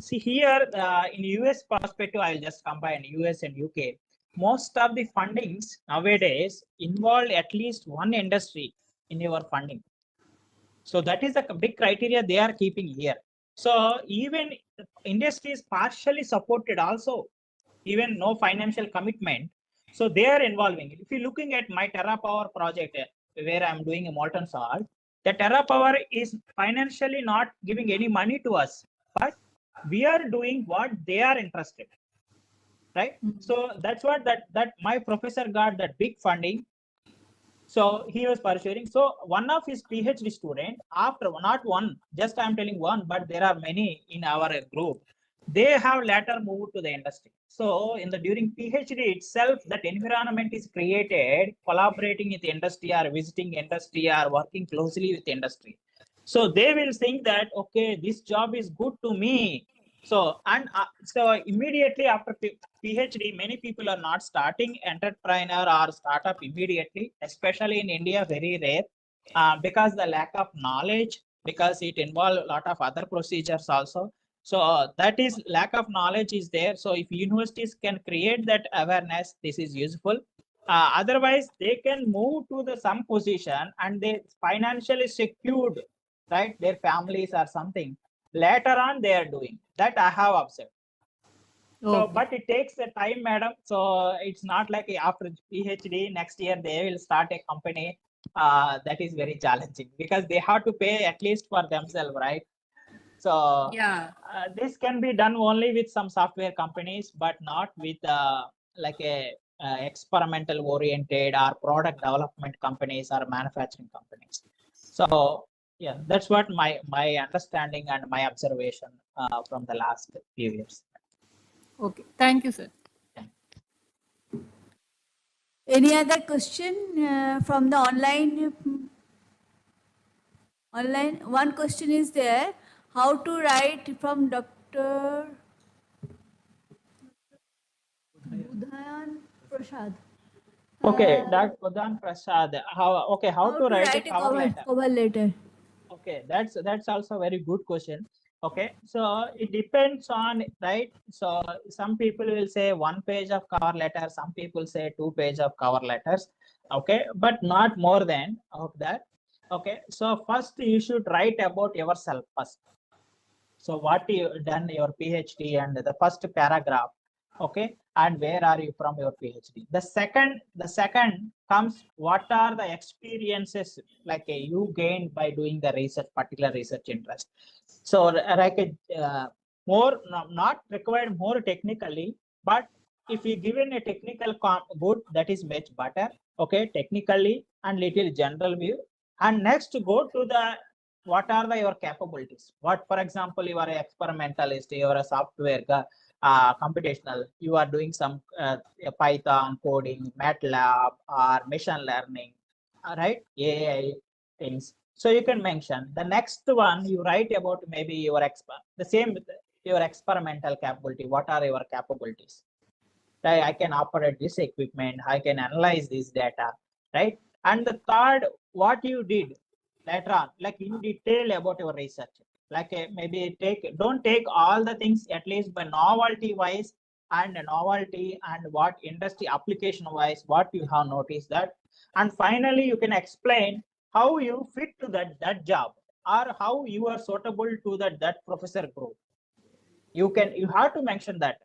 see here in US perspective, I'll just combine US and UK. Most of the fundings nowadays involve at least one industry in your funding. So that is a big criteria they are keeping here. So even industry is partially supported also, even no financial commitment. So they are involving. If you're looking at my TerraPower project, where I'm doing a molten salt, the TerraPower is financially not giving any money to us, but we are doing what they are interested, right? So that's what that my professor got that big funding. So he was pursuing. So one of his PhD student, after not one, just I'm telling one, but there are many in our group. They have later moved to the industry. So in the during PhD itself, that environment is created, collaborating with industry or visiting industry or working closely with industry. So they will think that okay, this job is good to me. So so immediately after PhD, many people are not starting entrepreneur or startup immediately, especially in India, very rare because the lack of knowledge, because it involves a lot of other procedures also. So that is lack of knowledge is there. So if universities can create that awareness, this is useful. Otherwise, they can move to the some position and they financially secured, right? Their families or something. Later on, they are doing that. I have observed. So, Okay. but it takes a time, madam. So it's not like after PhD next year they will start a company. That is very challenging because they have to pay at least for themselves, right? So Yeah. this can be done only with some software companies, but not with like a experimental oriented or product development companies or manufacturing companies. So yeah, that's what my understanding and my observation from the last few years. Okay. Thank you, sir. Any other question from the online? Online, one question is there: how to write from Dr. Budhayan Prasad. Okay, Dr. Pradhan Prasad. How How to to write a write a cover letter? cover letter? Okay, that's also a very good question. Okay, so it depends on, right? So some people will say 1 page of cover letter, some people say 2 page of cover letters. Okay, but not more than of that. Okay, so first you should write about yourself first. So what you done your PhD and the first paragraph, okay, and where are you from your PhD. The second comes, what are the experiences like you gained by doing the research, particular research interest. So like more not required more technically, but if you given a technical good, that is much better. Okay, technically and little general view, and next go to the what are your capabilities. What, for example, you are an experimentalist, you are a software computational, you are doing some Python coding, MATLAB or machine learning, right, AI things. So you can mention the next one. You write about maybe your the same with your experimental capability. What are your capabilities? I can operate this equipment, I can analyze this data, right? And the third, what you did later on, like in detail about your research. Like maybe don't take all the things, at least by novelty wise and novelty and what industry application wise, what you have noticed that. And finally, you can explain how you fit to that job, or how you are suitable to that professor group. You have to mention that.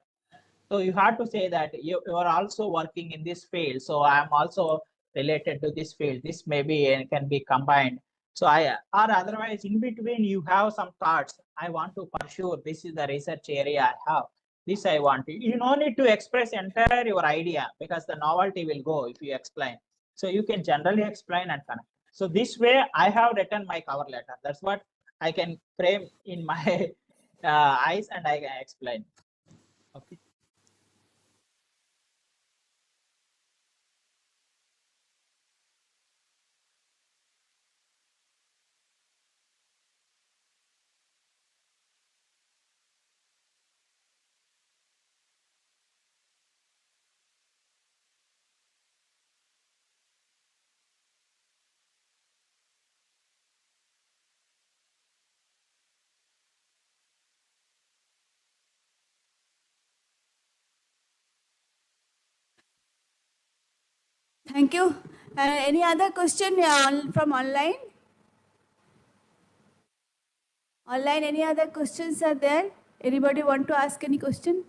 So you have to say that you are also working in this field. So I am also related to this field. This maybe can be combined. So or otherwise in between you have some thoughts. I want to pursue. This is the research area I have. This I want. You no need to express entire your idea, because the novelty will go if you explain. So you can generally explain and connect. So this way I have written my cover letter. That's what I can frame in my eyes, and I can explain. Okay. Thank you. Any other question from online? Online, any other questions are there? Anybody want to ask any question?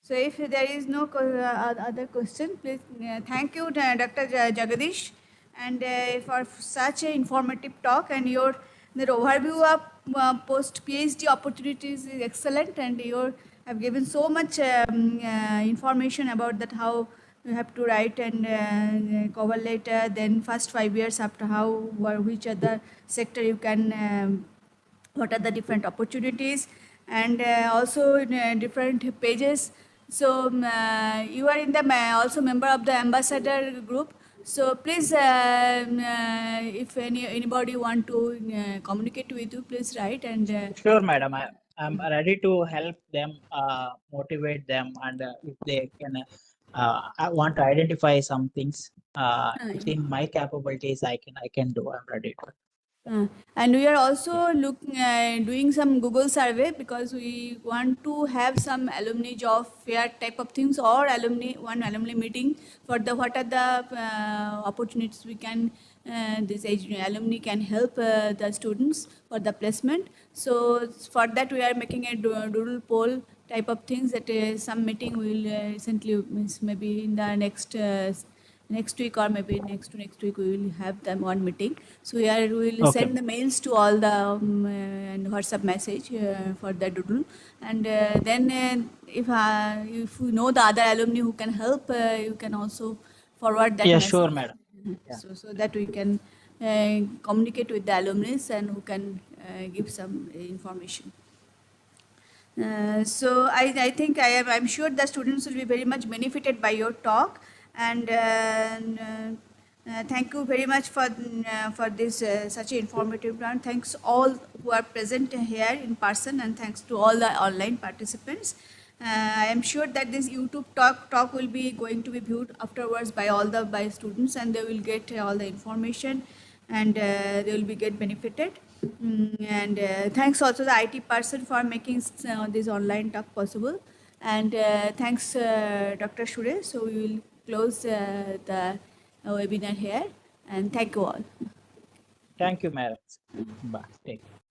So if there is no other question, please thank you, Dr. Jagadish, and for such an informative talk, and your the overview of post PhD opportunities is excellent, and you have given so much information about that, how you have to write and cover letter, then first 5 years after, how or which other sector you can what are the different opportunities, and also in different pages. So you are in the also member of the ambassador group. So please, if anybody want to communicate with you, please write, and Sure, madam. I'm ready to help them, motivate them, and if they can, I want to identify some things within my capabilities. I can do. I'm ready to. and we are also doing some Google survey, because we want to have some alumni job fair type of things, or alumni meeting for the what are the opportunities we can this age alumni can help the students for the placement. So for that we are making a doodle poll type of things, that some meeting will recently, means maybe in the next week, or maybe next to next week, we will have them one meeting. So we will Okay. send the mails to all the and WhatsApp message for the doodle, and then if you know the other alumni who can help, you can also forward that Yeah, message. sure, madam. Yeah. So that we can communicate with the alumni, and who can give some information. I think I'm sure the students will be very much benefited by your talk, and thank you very much for this such an informative round. Thanks all who are present here in person, and thanks to all the online participants. I am sure that this YouTube talk will be going to be viewed afterwards by students, and they will get all the information, and they will be get benefited. And thanks also the IT person for making this online talk possible. And thanks Dr. Suresh. So we will close the webinar here, and thank you all. Thank you, madam. Bye. Take care.